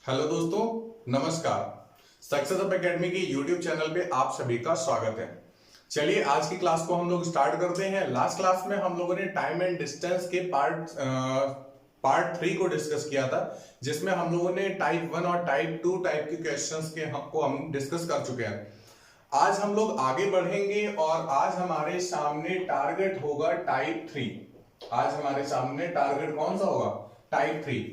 Hello दोस्तों, नमस्कार। Success up academy के यूट्यूब चैनल पे आप सभी का स्वागत है। चलिए आज की क्लास को हम लोग स्टार्ट करते हैं। लास्ट क्लास में हम लोगों ने टाइम एंड डिस्टेंस के पार्ट 3 को डिस्कस किया था, जिसमें हम लोगों ने टाइप 1 और टाइप 2 टाइप के क्वेश्चंस के हम डिस्कस कर चुके हैं। आज हम लोग आगे बढ़ेंगे और आज हमारे सामने टारगेट होगा टाइप 3। आज हमारे सामने टारगेट कौन सा होगा? टाइप 3।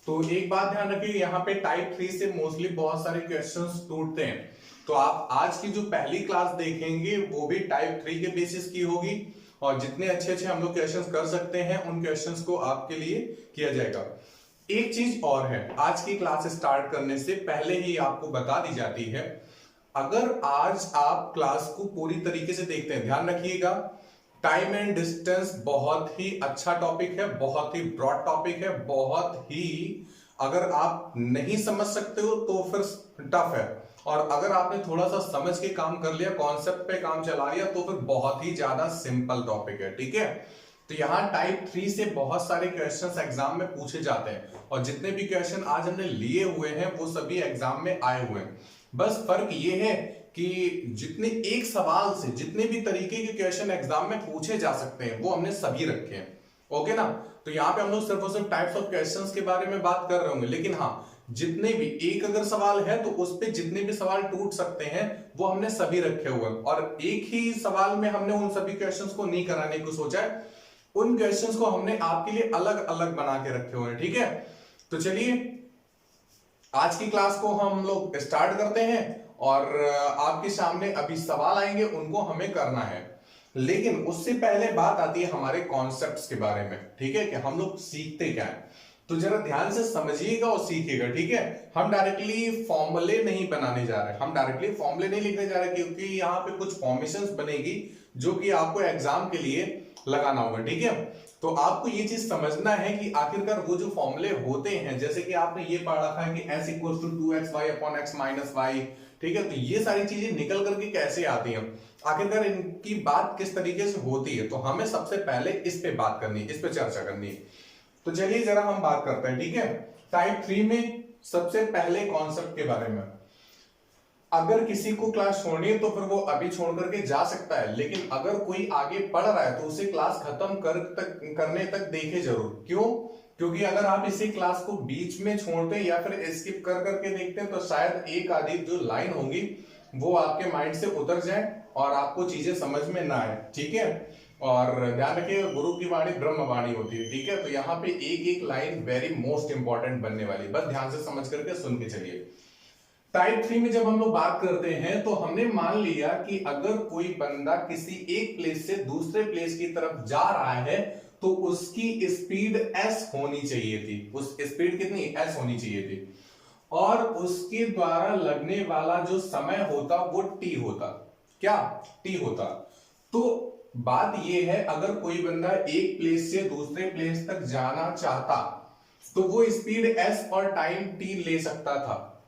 तो एक बात ध्यान रखिए, यहाँ पे टाइप 3 से मोस्टली बहुत सारे क्वेश्चंस टूटते हैं। तो आप आज की जो पहली क्लास देखेंगे वो भी टाइप 3 के बेसिस की होगी, और जितने अच्छे अच्छे हम लोग क्वेश्चंस कर सकते हैं उन क्वेश्चंस को आपके लिए किया जाएगा। एक चीज और है, आज की क्लास स्टार्ट करने से पहले ही आपको बता दी जाती है, अगर आज आप क्लास को पूरी तरीके से देखते हैं, ध्यान रखिएगा, टाइम एंड डिस्टेंस बहुत ही अच्छा टॉपिक है, बहुत ही ब्रॉड टॉपिक है, बहुत ही, अगर आप नहीं समझ सकते हो तो फिर टफ है, और अगर आपने थोड़ा सा समझ के काम कर लिया, कॉन्सेप्ट पे काम चला लिया, तो फिर बहुत ही ज्यादा सिंपल टॉपिक है। ठीक है, तो यहाँ टाइप 3 से बहुत सारे क्वेश्चंस एग्जाम में पूछे जाते हैं, और जितने भी क्वेश्चन आज हमने लिए हुए हैं वो सभी एग्जाम में आए हुए हैं। बस फर्क ये है कि जितने एक सवाल से जितने भी तरीके के क्वेश्चन एग्जाम में पूछे जा सकते हैं वो हमने सभी रखे हैं। ओके ना? तो यहाँ पे हम लोग सिर्फ और सिर्फ टाइप्स ऑफ क्वेश्चंस के बारे में बात कर रहे होंगे, लेकिन हाँ, जितने भी एक अगर सवाल है तो उस पे जितने भी सवाल टूट सकते हैं वो हमने सभी रखे हुए हैं, और एक ही सवाल में हमने उन सभी क्वेश्चंस को नहीं कराने को सोचा है, उन क्वेश्चंस को हमने आपके लिए अलग अलग बना के रखे हुए हैं। ठीक है, तो चलिए आज की क्लास को हम लोग स्टार्ट करते हैं, और आपके सामने अभी सवाल आएंगे, उनको हमें करना है, लेकिन उससे पहले बात आती है हमारे कॉन्सेप्ट्स के बारे में। ठीक है, कि हम लोग सीखते क्या है, तो जरा ध्यान से समझिएगा और सीखिएगा। ठीक है, हम डायरेक्टली फॉर्मूले नहीं बनाने जा रहे, हम डायरेक्टली फॉर्मूले नहीं लिखने जा रहे, क्योंकि यहाँ पे कुछ फॉर्मेशंस बनेगी जो कि आपको एग्जाम के लिए लगाना होगा। ठीक है, तो आपको ये चीज समझना है कि आखिरकार वो जो फॉर्मूले होते हैं, जैसे कि आपने ये पढ़ रखा है कि s equal to 2xy upon x minus y. ठीक है, तो ये सारी चीजें निकल करके कैसे आती हैं, आखिरकार इनकी बात किस तरीके से होती है, तो हमें सबसे पहले इस पे बात करनी है, इस पे चर्चा करनी है। तो चलिए जरा हम बात करते हैं। ठीक है, टाइप 3 में सबसे पहले कॉन्सेप्ट के बारे में, अगर किसी को क्लास छोड़नी है तो फिर वो अभी छोड़ करके जा सकता है, लेकिन अगर कोई आगे पढ़ रहा है तो उसे क्लास खत्म करने तक देखे जरूर। क्यों? क्योंकि अगर आप इसी क्लास को बीच में छोड़ते हैं या फिर स्किप कर करके देखते हैं तो शायद एक आधी जो लाइन होगी वो आपके माइंड से उतर जाए और आपको चीजें समझ में ना आए। ठीक है, और ध्यान रखिएगा, गुरु की वाणी ब्रह्म वाणी होती है। ठीक है, तो यहाँ पे एक एक लाइन वेरी मोस्ट इंपॉर्टेंट बनने वाली, बस ध्यान से समझ करके सुन के चलिए। टाइप 3 में जब हम लोग बात करते हैं तो हमने मान लिया कि अगर कोई बंदा किसी एक प्लेस से दूसरे प्लेस की तरफ जा रहा है तो उसकी स्पीड s होनी चाहिए थी। उस स्पीड कितनी? s होनी चाहिए थी, और उसके द्वारा लगने वाला जो समय होता वो t होता। क्या? t होता। तो बात यह है, अगर कोई बंदा एक प्लेस से दूसरे प्लेस तक जाना चाहता तो वो स्पीड s और टाइम t ले सकता था,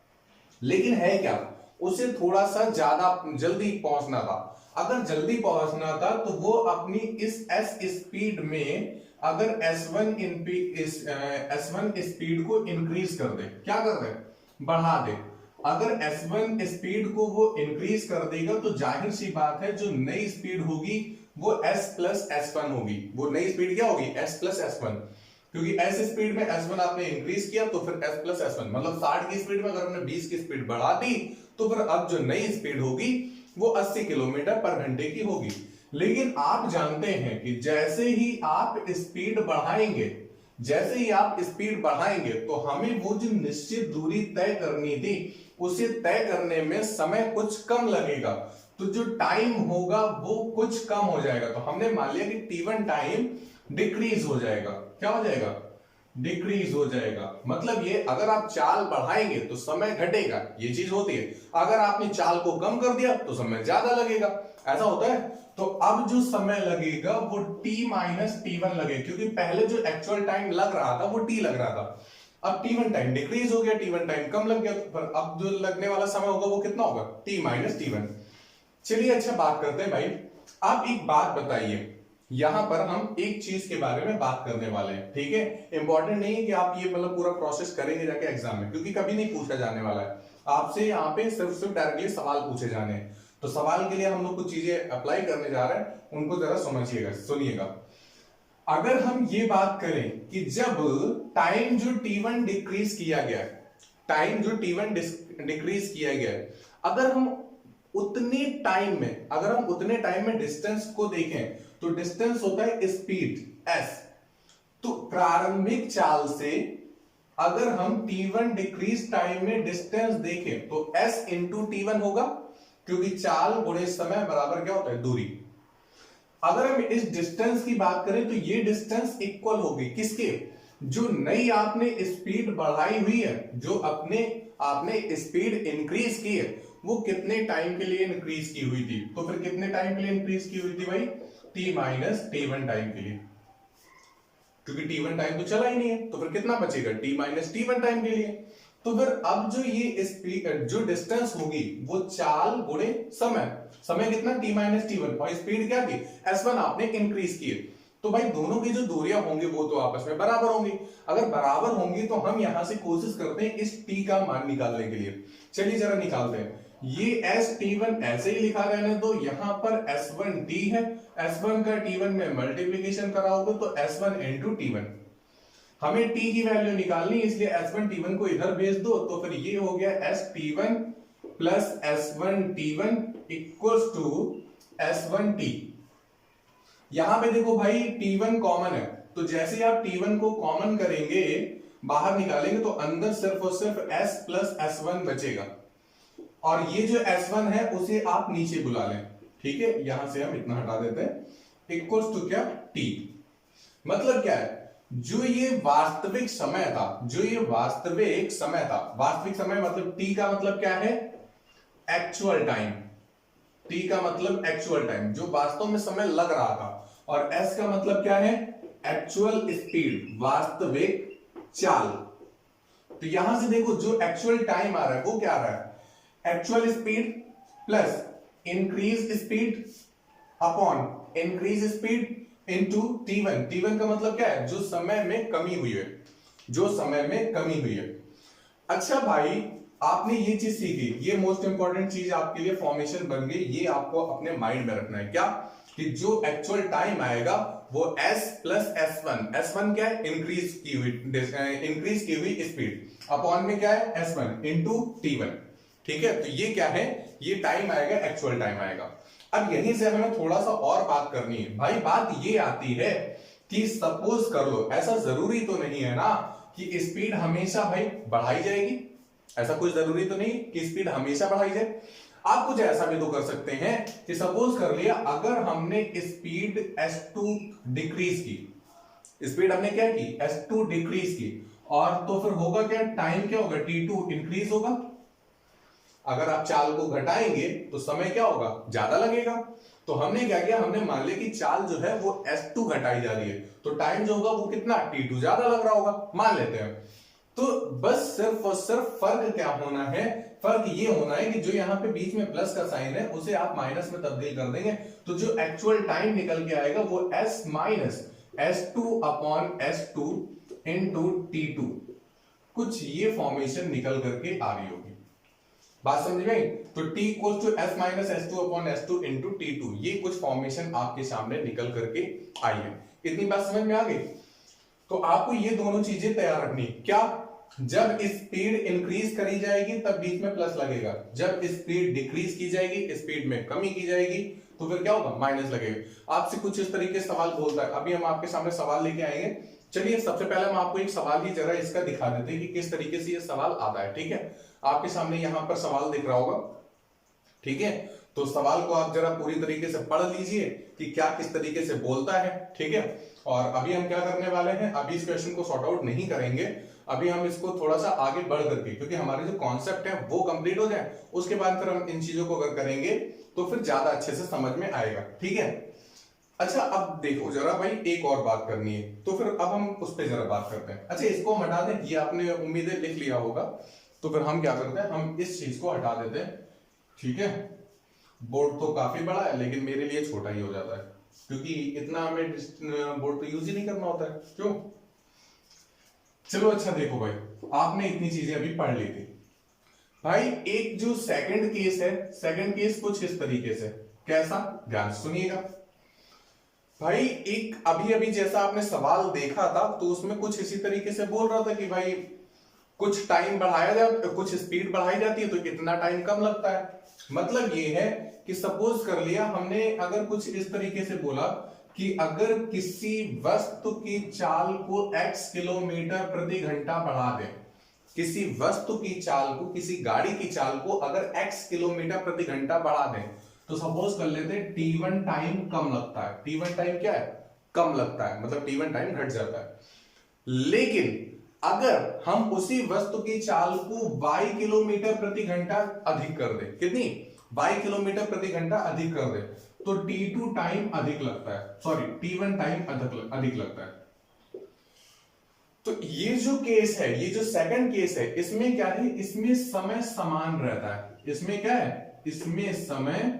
लेकिन है क्या, उसे थोड़ा सा ज्यादा जल्दी पहुंचना था। अगर जल्दी पहुंचना था तो वो अपनी इस s स्पीड में अगर S1 स्पीड को इंक्रीज कर दे, क्या कर दे? बढ़ा दे। अगर S1 स्पीड को वो इंक्रीज कर देगा तो जाहिर सी बात है जो नई स्पीड होगी वो s प्लस S1 होगी। वो नई स्पीड क्या होगी? s प्लस S1, क्योंकि s स्पीड में S1 आपने इंक्रीज किया तो फिर s प्लस S1, मतलब 60 की स्पीड में अगर हमने 20 की स्पीड बढ़ा दी तो फिर अब जो नई स्पीड होगी वो 80 किलोमीटर पर घंटे की होगी। लेकिन आप जानते हैं कि जैसे ही आप स्पीड बढ़ाएंगे, जैसे ही आप स्पीड बढ़ाएंगे तो हमें वो जो निश्चित दूरी तय करनी थी उसे तय करने में समय कुछ कम लगेगा, तो जो टाइम होगा वो कुछ कम हो जाएगा। तो हमने मान लिया कि T1 टाइम डिक्रीज हो जाएगा। क्या हो जाएगा? डिक्रीज हो जाएगा। मतलब ये, अगर आप चाल बढ़ाएंगे तो समय घटेगा, ये चीज होती है। अगर आपने चाल को कम कर दिया तो समय ज्यादा लगेगा, ऐसा होता है। तो अब जो समय लगेगा वो t माइनस T1 लगेगा, क्योंकि पहले जो एक्चुअल टाइम लग रहा था वो t लग रहा था, अब T1 टाइम डिक्रीज हो गया, T1 टाइम कम लग गया, तो अब जो लगने वाला समय होगा वो कितना होगा? t minus T1। चलिए अच्छा बात करते हैं भाई। आप एक बात बताइए यहां पर हम एक चीज के बारे में बात करने वाले हैं, ठीक है। इंपॉर्टेंट नहीं है कि आप ये मतलब पूरा प्रोसेस करेंगे जाके एग्जाम में, क्योंकि कभी नहीं पूछा जाने वाला है आपसे। यहाँ पे सिर्फ डायरेक्टली सवाल पूछे जाने हैं। तो सवाल के लिए हम लोग कुछ चीजें अप्लाई करने जा रहे हैं, उनको जरा समझिएगा, सुनिएगा। अगर हम ये बात करें कि जब टाइम जो t1 डिक्रीज किया गया, टाइम जो t1 डिक्रीज किया गया, अगर हम उतने टाइम में डिस्टेंस को देखें तो डिस्टेंस होता है स्पीड s। तो प्रारंभिक चाल से अगर हम t1 डिक्रीज टाइम में डिस्टेंस देखें तो s इंटू t1 होगा, क्योंकि चाल गुणे समय बराबर क्या होता है, दूरी। अगर हम इस डिस्टेंस की बात करें तो ये डिस्टेंस इक्वल होगी किसके, जो नई आपने स्पीड बढ़ाई हुई है, जो आपने स्पीड इंक्रीज की है, वो कितने टाइम के लिए इंक्रीज की हुई थी। तो फिर कितने टाइम के लिए इंक्रीज की हुई थी भाई, t माइनस t1 टाइम के लिए, क्योंकि t1 टाइम तो चला ही नहीं है, तो फिर कितना बचेगा, t माइनस t1 टाइम के लिए। तो फिर अब जो ये स्पीड जो डिस्टेंस होगी वो चाल गुणे समय, समय कितना t माइनस t1, और स्पीड क्या थी s1 आपने इंक्रीज की है। तो भाई दोनों की जो दूरियां होंगी वो तो आपस में बराबर होंगी। अगर बराबर होंगी तो हम यहां से कोशिश करते हैं इस t का मान निकालने के लिए। चलिए जरा निकालते हैं। ये st1 ऐसे ही लिखा रहने दो, यहां पर s1t है, s1 का t1 में मल्टीप्लीकेशन कराओगे तो s1 इंटू t1। हमें t की वैल्यू निकालनी, इसलिए s1 t1 को इधर भेज दो, तो फिर ये हो गया st1 plus s1 t1 equals to s1t। यहां पे देखो भाई t1 कॉमन है, तो जैसे ही आप t1 को कॉमन करेंगे, बाहर निकालेंगे, तो अंदर सिर्फ और सिर्फ s प्लस s1 बचेगा, और ये जो s1 है उसे आप नीचे बुला लें, ठीक है। यहां से हम इतना हटा देते हैं, इक्वल्स टू क्या, t। मतलब क्या है, जो ये वास्तविक समय था, वास्तविक समय मतलब t का मतलब क्या है, एक्चुअल टाइम। t का मतलब एक्चुअल टाइम, जो वास्तव में समय लग रहा था, और s का मतलब क्या है, एक्चुअल स्पीड, वास्तविक चाल। तो यहां से देखो जो एक्चुअल टाइम आ रहा है वो क्या आ रहा है, actual speed plus increase speed upon increase speed into t1। t1 का मतलब क्या है, जो समय में कमी हुई है, अच्छा भाई आपने ये चीज सीखी, ये मोस्ट इंपॉर्टेंट चीज आपके लिए फॉर्मेशन बन गई, ये आपको अपने माइंड में रखना है क्या, कि जो एक्चुअल टाइम आएगा वो s प्लस s1 क्या है, इंक्रीज की हुई स्पीड, अपॉन में क्या है s1 इंटू t1, ठीक है। तो ये क्या है, ये टाइम आएगा, एक्चुअल टाइम आएगा। अब यहीं से हमें थोड़ा सा और बात करनी है भाई। बात ये आती है कि सपोज कर लो, ऐसा जरूरी तो नहीं है ना कि स्पीड हमेशा भाई बढ़ाई जाएगी, ऐसा कुछ जरूरी तो नहीं कि स्पीड हमेशा बढ़ाई जाए। आप कुछ ऐसा भी तो कर सकते हैं कि सपोज कर लिया, अगर हमने स्पीड s2 डिक्रीज की, स्पीड हमने क्या की, s2 डिक्रीज की, और तो फिर होगा क्या, टाइम क्या होगा, t2 इंक्रीज होगा। अगर आप चाल को घटाएंगे तो समय क्या होगा, ज्यादा लगेगा। तो हमने क्या किया, हमने मान लिया कि चाल जो है वो s2 घटाई जा रही है, तो टाइम जो होगा वो कितना, t2 ज्यादा लग रहा होगा, मान लेते हैं। तो बस सिर्फ और सिर्फ फर्क क्या होना है, फर्क ये होना है कि जो यहाँ पे बीच में प्लस का साइन है उसे आप माइनस में तब्दील कर देंगे, तो जो एक्चुअल टाइम निकल के आएगा वो s minus s2 upon s2 into t2, कुछ ये फॉर्मेशन निकल करके आ रही होगी। बात समझ गई। तो t equals to s minus s2 upon s2 into t2, ये कुछ फॉर्मेशन आपके सामने निकल करके आई है। इतनी बात समझ में आ गई। तो आपको ये दोनों चीजें तैयार रखनी, क्या, जब स्पीड इंक्रीज करी जाएगी तब बीच में प्लस लगेगा, जब स्पीड डिक्रीज की जाएगी, स्पीड में कमी की जाएगी, तो फिर क्या होगा, माइनस लगेगा। आपसे कुछ इस तरीके से सवाल बोलता है, अभी हम आपके सामने सवाल लेके आएंगे। चलिए सबसे पहले हम आपको एक सवाल ही जरा इसका दिखा देते हैं कि किस तरीके से ये सवाल आता है, ठीक है। आपके सामने यहां पर सवाल दिख रहा होगा, ठीक है। तो सवाल को आप जरा पूरी तरीके से पढ़ लीजिए कि क्या किस तरीके से बोलता है, ठीक है। और अभी हम क्या करने वाले हैं, अभी इस क्वेश्चन को सॉर्ट आउट नहीं करेंगे, अभी हम इसको थोड़ा सा आगे बढ़ करके, क्योंकि हमारे जो कॉन्सेप्ट है वो कंप्लीट हो जाए, उसके बाद फिर हम इन चीजों को अगर करेंगे तो फिर ज्यादा अच्छे से समझ में आएगा, ठीक है। अच्छा अब देखो जरा भाई, एक और बात करनी है, तो फिर अब हम उस पर जरा बात करते हैं। अच्छा इसको हम हटा दें, ये आपने उम्मीदें लिख लिया होगा, तो फिर हम क्या करते हैं, हम इस चीज को हटा देते हैं, ठीक है। बोर्ड तो काफी बड़ा है लेकिन मेरे लिए छोटा ही हो जाता है, क्योंकि इतना हमें बोर्ड तो यूज ही नहीं करना होता है। क्यों? चलो अच्छा देखो भाई, आपने इतनी चीजें अभी पढ़ ली थी भाई। एक जो सेकंड केस है, सेकंड केस कुछ इस तरीके से, कैसा, ध्यान से सुनिएगा भाई। एक अभी अभी जैसा आपने सवाल देखा था तो उसमें कुछ इसी तरीके से बोल रहा था कि भाई कुछ टाइम बढ़ाया जाता, कुछ स्पीड बढ़ाई जाती है तो इतना टाइम कम लगता है। मतलब ये है कि सपोज कर लिया हमने, अगर कुछ इस तरीके से बोला कि अगर किसी वस्तु की चाल को x किलोमीटर प्रति घंटा बढ़ा दें, किसी वस्तु की चाल को, किसी गाड़ी की चाल को अगर x किलोमीटर प्रति घंटा बढ़ा दें, तो सपोज कर लेते हैं t1 टाइम कम लगता है। t1 टाइम क्या है? कम लगता है, मतलब t1 टाइम घट जाता है। लेकिन अगर हम उसी वस्तु की चाल को y किलोमीटर प्रति घंटा अधिक कर दें, कितनी? y किलोमीटर प्रति घंटा अधिक कर दें, तो t2 टाइम अधिक लगता है, सॉरी t1 टाइम अधिक लगता है। तो ये जो केस है, ये जो सेकंड केस है, इसमें क्या है? इसमें समय समान रहता है। इसमें क्या है? इसमें समय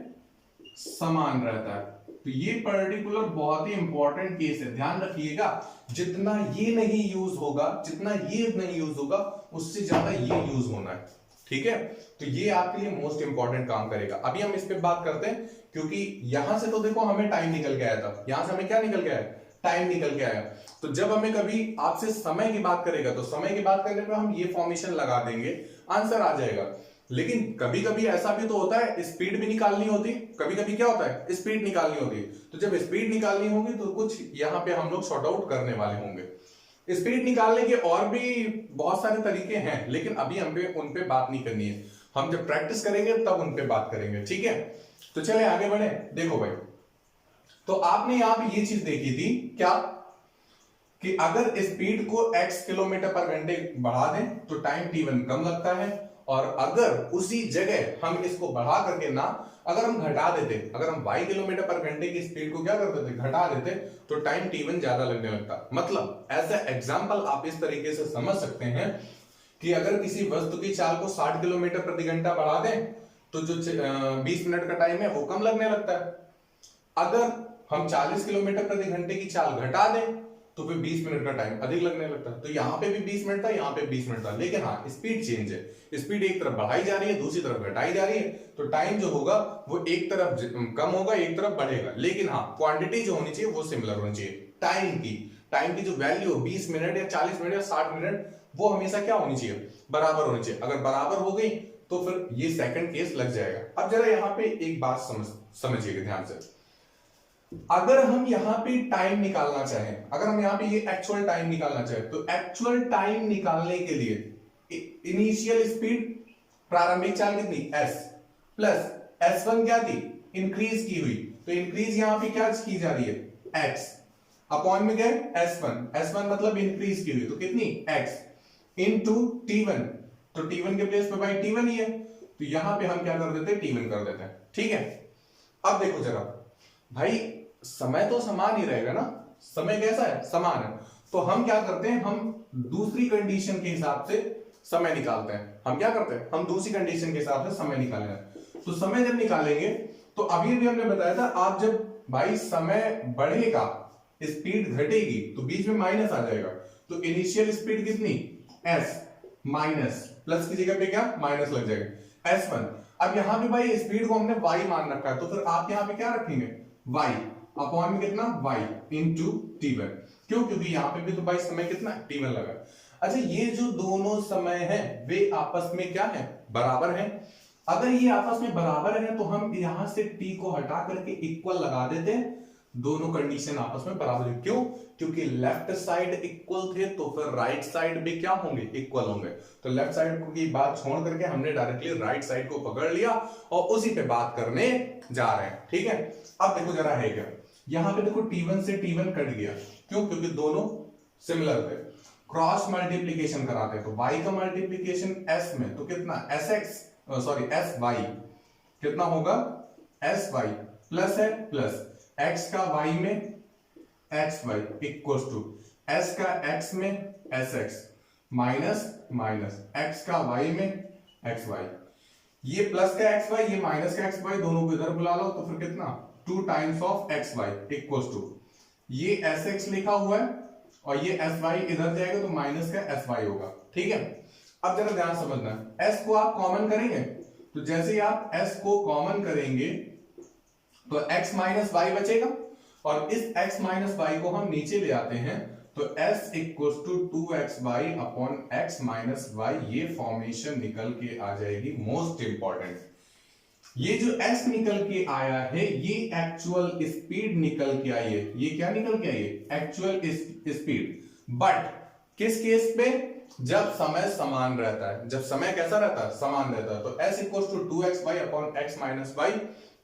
समान रहता है। तो ये पर्टिकुलर बहुत ही इंपॉर्टेंट केस है, ध्यान रखिएगा। जितना ये नहीं यूज होगा, जितना ये नहीं यूज होगा, उससे ज्यादा ये यूज होना है, ठीक है? तो ये आपके लिए मोस्ट इंपॉर्टेंट काम करेगा। अभी हम इस पे बात करते हैं, क्योंकि यहां से तो देखो हमें टाइम निकल के आया था, यहां से हमें क्या निकल के आया? टाइम निकल के आया। तो जब हमें कभी आपसे समय की बात करेगा तो समय की बात करने पे हम ये फॉर्मेशन लगा देंगे, आंसर आ जाएगा। लेकिन कभी कभी ऐसा भी तो होता है, स्पीड भी निकालनी होती, कभी कभी क्या होता है? स्पीड निकालनी होती। तो जब स्पीड निकालनी होगी तो कुछ यहां पे हम लोग शॉर्ट आउट करने वाले होंगे। स्पीड निकालने के और भी बहुत सारे तरीके हैं, लेकिन अभी हम पे उन पे बात नहीं करनी है। हम जब प्रैक्टिस करेंगे तब उन पे बात करेंगे, ठीक है? तो चले आगे बढ़े। देखो भाई, तो आपने यहां पे ये चीज देखी थी क्या, कि अगर स्पीड को x किलोमीटर पर घंटे बढ़ा दें तो टाइम t1 कम लगता है, और अगर उसी जगह हम इसको बढ़ा करके ना, अगर हम घटा देते, अगर हम y किलोमीटर पर घंटे की स्पीड को क्या कर देते? घटा देते, तो टाइम t1 ज्यादा लगने लगता। मतलब एज ए एग्जांपल आप इस तरीके से समझ सकते हैं कि अगर किसी वस्तु की चाल को 60 किलोमीटर प्रति घंटा बढ़ा दें तो जो 20 मिनट का टाइम है वो कम लगने लगता है। अगर हम 40 किलोमीटर प्रति घंटे की चाल घटा दें तो फिर 20 मिनट का टाइम अधिक लगने लगता है। तो यहां पे भी 20 मिनट था, यहां पे 20 मिनट था, लेकिन हाँ स्पीड चेंज है। स्पीड एक तरफ बढ़ाई जा रही है, दूसरी तरफ घटाई जा रही है, तो टाइम जो होगा वो एक तरफ कम होगा, एक तरफ बढ़ेगा। लेकिन हाँ क्वांटिटी जो होनी चाहिए वो सिमिलर होनी चाहिए। टाइम की जो वैल्यू 20 मिनट या 40 मिनट या 60 मिनट, वो हमेशा क्या होनी चाहिए? बराबर होनी चाहिए। अगर बराबर हो गई तो फिर ये सेकंड केस लग जाएगा। अब जरा यहां पे एक बात समझिएगा ध्यान से। अगर हम यहां पे टाइम निकालना चाहें, अगर हम यहां पे ये एक्चुअल टाइम निकालना चाहें, तो एक्चुअल टाइम निकालने के लिए इनिशियल स्पीड, प्रारंभिक चाल कितनी? s प्लस s1 क्या थी? इंक्रीज की हुई, तो इंक्रीज यहां पे क्या की जा रही है? x अपॉन में क्या है? s1 मतलब इंक्रीज की हुई, तो कितनी? x इनटू t1, तो t1 के प्लेस पे भाई t1 ही है, तो यहां पे हम क्या कर देते हैं? t1 कर देते हैं, ठीक है? अब देखो जरा भाई, समय तो समान ही रहेगा ना, समय कैसा है? समान है। तो हम क्या करते हैं? हम दूसरी कंडीशन के हिसाब से समय निकालते हैं। हम क्या करते हैं? हम दूसरी कंडीशन के हिसाब से समय निकालेंगे। तो समय जब निकालेंगे तो अभी भी हमने बताया था, आप जब भाई समय बढ़ेगा, स्पीड घटेगी, तो बीच में माइनस आ जाएगा। तो इनिशियल स्पीड कितनी? s माइनस, प्लस की जगह पे क्या? माइनस लग जाएगा, s1। अब यहां पे भाई स्पीड को हमने y मान रखा है, तो फिर आप यहां पे क्या रखेंगे? y अपॉन में कितना? y into t1। क्यों? क्योंकि यहां पे भी तो भाई समय कितना? t1 लगा। अच्छा, ये जो दोनों समय है वे आपस में क्या है? बराबर है। अगर ये आपस में बराबर है तो हम यहां से t को हटा करके इक्वल लगा देते हैं। दोनों कंडीशन आपस में बराबर है। क्यों? क्योंकि लेफ्ट साइड इक्वल थे तो फिर राइट साइड भी क्या होंगे? इक्वल होंगे। तो लेफ्ट साइड की बात छोड़ करके हमने डायरेक्टली राइट साइड को पकड़ लिया और उसी पे बात करने जा रहे हैं, ठीक है? अब देखो जरा है क्या, यहां पे देखो t1 से t1 कट गया। क्यों? क्योंकि दोनों सिमिलर थे। क्रॉस मल्टीप्लीकेशन कराते हैं तो y का मल्टीप्लीकेशन s में, तो कितना? sy कितना होगा? sy प्लस है प्लस x का y में xy इक्वल्स टू s का x में sx माइनस माइनस x का y में xy। ये प्लस का xy, ये माइनस का xy, दोनों को इधर बुला लो तो फिर कितना? 2 times of x y equal to, ये एस एक्स लिखा हुआ है और ये एस वाई इधर जाएगा तो माइनस का एस वाई होगा, ठीक है। अब जरा ध्यान समझना, एस को आप कॉमन करेंगे तो जैसे ही आप एस को कॉमन करेंगे तो x माइनस वाई बचेगा और इस x माइनस वाई को हम नीचे ले आते हैं तो s equal to 2xy upon x minus y, ये फॉर्मेशन निकल के आ जाएगी। मोस्ट इंपॉर्टेंट, ये जो s निकल के आया है ये एक्चुअल स्पीड निकल के आई है। ये क्या निकल के आई है? Actual speed. बट किस केस पे? जब समय समान रहता है। जब समय कैसा रहता है? समान रहता है। तो s equal to 2xy upon x minus y,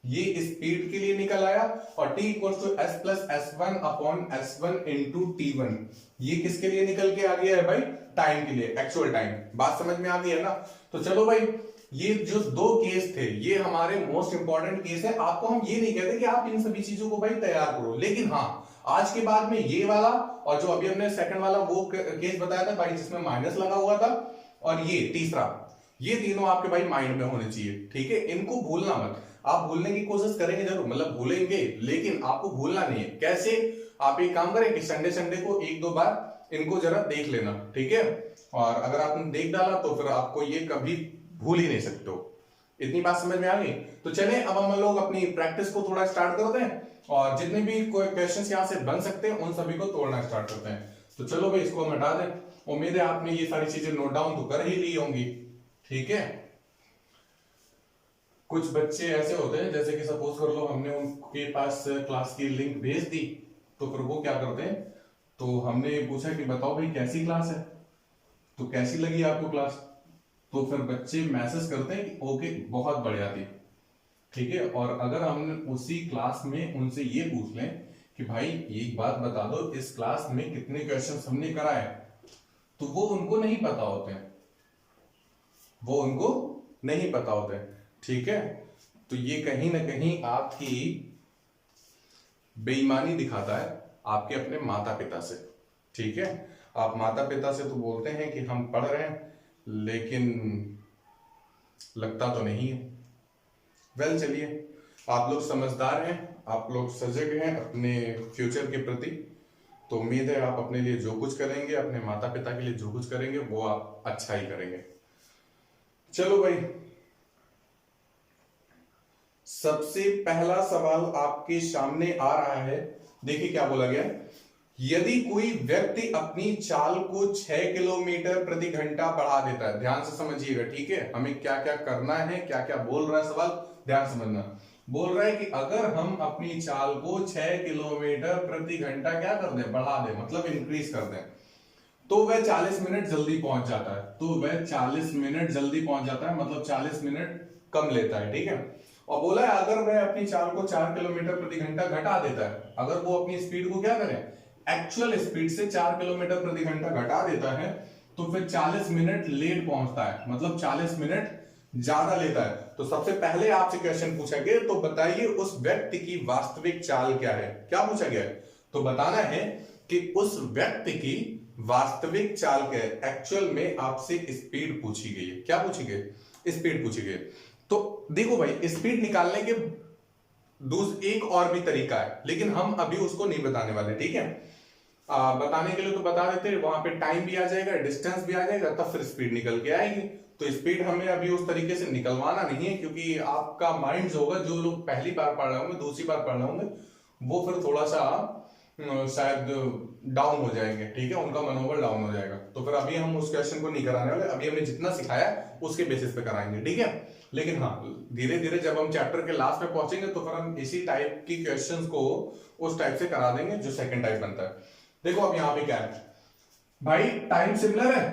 ये स्पीड के लिए निकल आया और t equal to s plus s1 upon s1 into t1, ये किसके लिए निकल के आ गया है भाई? टाइम के लिए, एक्चुअल टाइम। बात समझ में आ गई है ना? तो चलो भाई, ये जो दो केस थे ये हमारे मोस्ट इंपॉर्टेंट केस है। आपको हम ये नहीं कहते कि आप इन सभी चीजों को भाई तैयार करो, लेकिन हाँ आज के बाद में ये वाला और जो अभी हमने सेकंड वाला वो केस बताया था भाई जिसमें माइनस लगा हुआ था, और ये तीसरा, ये तीनों आपके भाई माइंड में होने चाहिए, ठीक है। इनको भूलना मत। आप भूलने की कोशिश करेंगे जरूर, मतलब भूलेंगे, लेकिन आपको भूलना नहीं है। कैसे? आप एक काम करें कि संडे संडे को एक दो बार इनको जरा देख लेना, ठीक है। और अगर आपने देख डाला तो फिर आपको ये कभी भूल ही नहीं सकते हो। इतनी बात समझ में आ गई? तो चलें अब हम लोग अपनी प्रैक्टिस को थोड़ा स्टार्ट करते हैं और जितने भी कोई क्वेश्चंस यहां से बन सकते हैं उन सभी को तोड़ना स्टार्ट करते हैं। तो चलो भाई इसको हम हटा दें। उम्मीद है आपने ये सारी चीजें नोट डाउन तो कर ही ली होंगी, ठीक है। कुछ बच्चे ऐसे होते हैं जैसे कि सपोज कर लो हमने उनके पास क्लास की लिंक भेज दी, तो फिर वो क्या करते हैं, तो हमने पूछा कि बताओ भाई कैसी क्लास है, तो कैसी लगी आपको क्लास, तो फिर बच्चे मैसेज करते हैं कि ओके बहुत बढ़िया थी, ठीक है। और अगर हमने उसी क्लास में उनसे ये पूछ लें कि भाई एक बात बता दो इस क्लास में कितने क्वेश्चन हमने कराए, तो वो उनको नहीं पता होते हैं, वो उनको नहीं पता होते हैं, ठीक है। तो ये कहीं ना कहीं आपकी बेईमानी दिखाता है आपके अपने माता पिता से, ठीक है। आप माता पिता से तो बोलते हैं कि हम पढ़ रहे हैं, लेकिन लगता तो नहीं है। वेल चलिए, आप लोग समझदार हैं, आप लोग सजग हैं अपने फ्यूचर के प्रति, तो उम्मीद है आप अपने लिए जो कुछ करेंगे, अपने माता पिता के लिए जो कुछ करेंगे वो आप अच्छा ही करेंगे। चलो भाई, सबसे पहला सवाल आपके सामने आ रहा है। देखिए क्या बोला गया, यदि कोई व्यक्ति अपनी चाल को 6 किलोमीटर प्रति घंटा बढ़ा देता है। ध्यान से समझिएगा, ठीक है। हमें क्या क्या करना है, क्या क्या बोल रहा है सवाल, ध्यान समझना। बोल रहा है कि अगर हम अपनी चाल को 6 किलोमीटर प्रति घंटा क्या कर दें, बढ़ा दें, मतलब इंक्रीज कर दें, तो वह 40 मिनट जल्दी पहुंच जाता है। तो वह 40 मिनट जल्दी पहुंच जाता है, मतलब 40 मिनट कम लेता है, ठीक है। और बोला है अगर वह अपनी चाल को 4 किलोमीटर प्रति घंटा घटा देता है, अगर वो अपनी स्पीड को क्या करें, एक्चुअल स्पीड से 4 किलोमीटर प्रति घंटा घटा देता है, तो फिर 40 मिनट लेट पहुंचता है, मतलब 40 मिनट ज्यादा लेता है। तो सबसे पहले आपसे क्वेश्चन पूछा गया, तो बताइए उस व्यक्ति की वास्तविक चाल क्या है। क्या पूछा गया है? तो बताना है कि उस व्यक्ति की वास्तविक चाल क्या है। एक्चुअल में आपसे स्पीड पूछी गई है। क्या पूछी गई? स्पीड पूछी गई। तो देखो भाई, स्पीड निकालने के एक और भी तरीका है, लेकिन हम अभी उसको नहीं बताने वाले, ठीक है। बताने के लिए तो बता देते, वहां पे टाइम भी आ जाएगा, डिस्टेंस भी आ जाएगा, तब फिर स्पीड निकल के आएगी। तो स्पीड हमें अभी उस तरीके से निकलवाना नहीं है, क्योंकि आपका माइंड जो होगा, जो लोग पहली बार पढ़ रहे होंगे, दूसरी बार पढ़ रहे होंगे, वो फिर थोड़ा सा शायद डाउन हो जाएंगे, ठीक है, उनका मनोबल डाउन हो जाएगा। तो फिर अभी हम उस क्वेश्चन को नहीं कराने वाले, अभी हमने जितना सिखाया उसके बेसिस पे कराएंगे, ठीक है। लेकिन हाँ, धीरे धीरे जब हम चैप्टर के लास्ट में पहुंचेंगे तो फिर हम इसी टाइप की क्वेश्चंस को उस टाइप से करा देंगे जो सेकंड टाइप बनता है। देखो अब यहाँ पे क्या है भाई, टाइम सिमिलर है,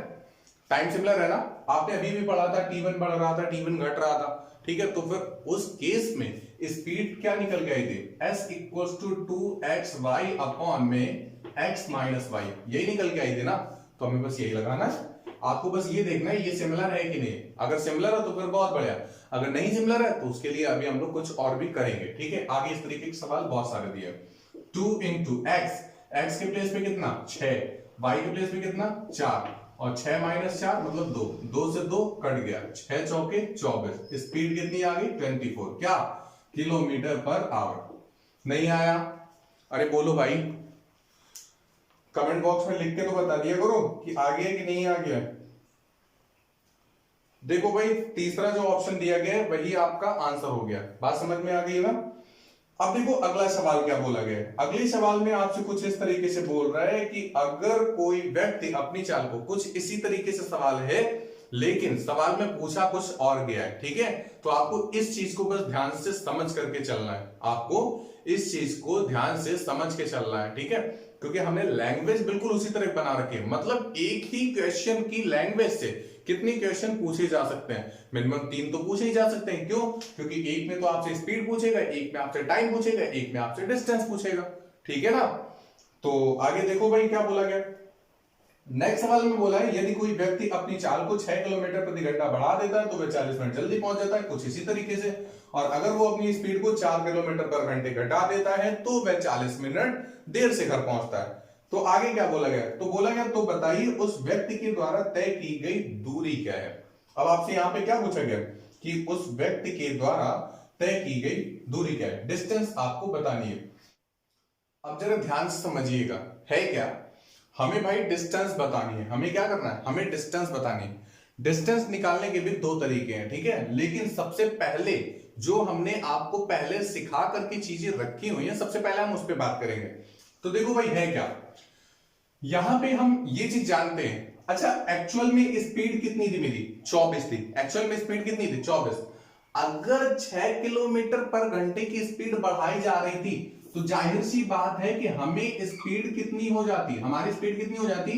टाइम सिमिलर है ना। आपने अभी भी पढ़ा था T1 बढ़ रहा था, T1 घट रहा था, ठीक है। तो फिर उस केस में स्पीड क्या निकल गई थी, s equal to 2xy upon में x माइनस वाई, यही निकल के आई थी ना। तो हमें बस यही लगाना है, आपको बस ये देखना है ये सिमिलर है कि नहीं। अगर सिमिलर है तो फिर बहुत बढ़िया, अगर नहीं सिमिलर है तो उसके लिए अभी हम लोग कुछ और भी करेंगे, ठीक है। आगे इस तरीके के सवाल बहुत सारे दिए। 2 इंटू एक्स के प्लेस पे कितना 6, y के प्लेस पे कितना 4, और 6 माइनस 4 मतलब 2, 2 से 2 कट गया, 6 चौके 24, स्पीड कितनी आ गई 24, क्या किलोमीटर पर आवर। नहीं आया? अरे बोलो भाई, कमेंट बॉक्स में लिख के तो बता दिया करो कि आ गया कि नहीं आ गया। देखो भाई, तीसरा जो ऑप्शन दिया गया है वही आपका आंसर हो गया। बात समझ में आ गई ना? अब देखो अगला सवाल क्या बोला गया है। अगले सवाल में आपसे कुछ इस तरीके से बोल रहा है कि अगर कोई व्यक्ति अपनी चाल को, कुछ इसी तरीके से सवाल है लेकिन सवाल में पूछा कुछ और गया है, ठीक है? तो आपको इस चीज को बस ध्यान से समझ करके चलना है, आपको इस चीज को ध्यान से समझ के चलना है, ठीक है? क्योंकि हमने लैंग्वेज बिल्कुल उसी तरह बना रखी है, मतलब एक ही क्वेश्चन की लैंग्वेज से कितने क्वेश्चन पूछे जा सकते हैं? मिनिमम 3 तो पूछे ही जा सकते हैं। क्यों? क्योंकि एक में तो आपसे स्पीड पूछेगा, एक में आपसे टाइम पूछेगा, एक में आपसे डिस्टेंस पूछेगा, ठीक है ना? तो आगे देखो भाई क्या बोला गया। नेक्स्ट सवाल में बोला है यदि कोई व्यक्ति अपनी चाल को 6 किलोमीटर प्रति घंटा बढ़ा देता है तो वह 40 मिनट जल्दी पहुंच जाता है, कुछ इसी तरीके से। और अगर वो अपनी स्पीड को 4 किलोमीटर पर घंटे घटा देता है तो वह 40 मिनट देर से घर पहुंचता है। तो आगे क्या बोला गया? तो बोला गया तो बताइए उस व्यक्ति के द्वारा तय की गई दूरी क्या है। अब आपसे यहां पे क्या पूछा गया कि उस व्यक्ति के द्वारा तय की गई दूरी क्या है, डिस्टेंस आपको बतानी है। अब जरा ध्यान से समझिएगा, है क्या? हमें भाई डिस्टेंस बतानी है। हमें क्या करना है? हमें डिस्टेंस बतानी है। डिस्टेंस निकालने के भी 2 तरीके हैं, ठीक है? लेकिन सबसे पहले जो हमने आपको पहले सिखा करके चीजें रखी हुई हैं, सबसे पहले हम उस पर बात करेंगे। तो देखो भाई है क्या, यहां पे हम ये चीज जानते हैं। अच्छा, एक्चुअल में स्पीड कितनी थी मेरी? 24 थी। एक्चुअल में स्पीड कितनी थी? 24। अगर 6 किलोमीटर पर घंटे की स्पीड बढ़ाई जा रही थी तो जाहिर सी बात है कि हमें स्पीड कितनी हो जाती, हमारी स्पीड कितनी हो जाती?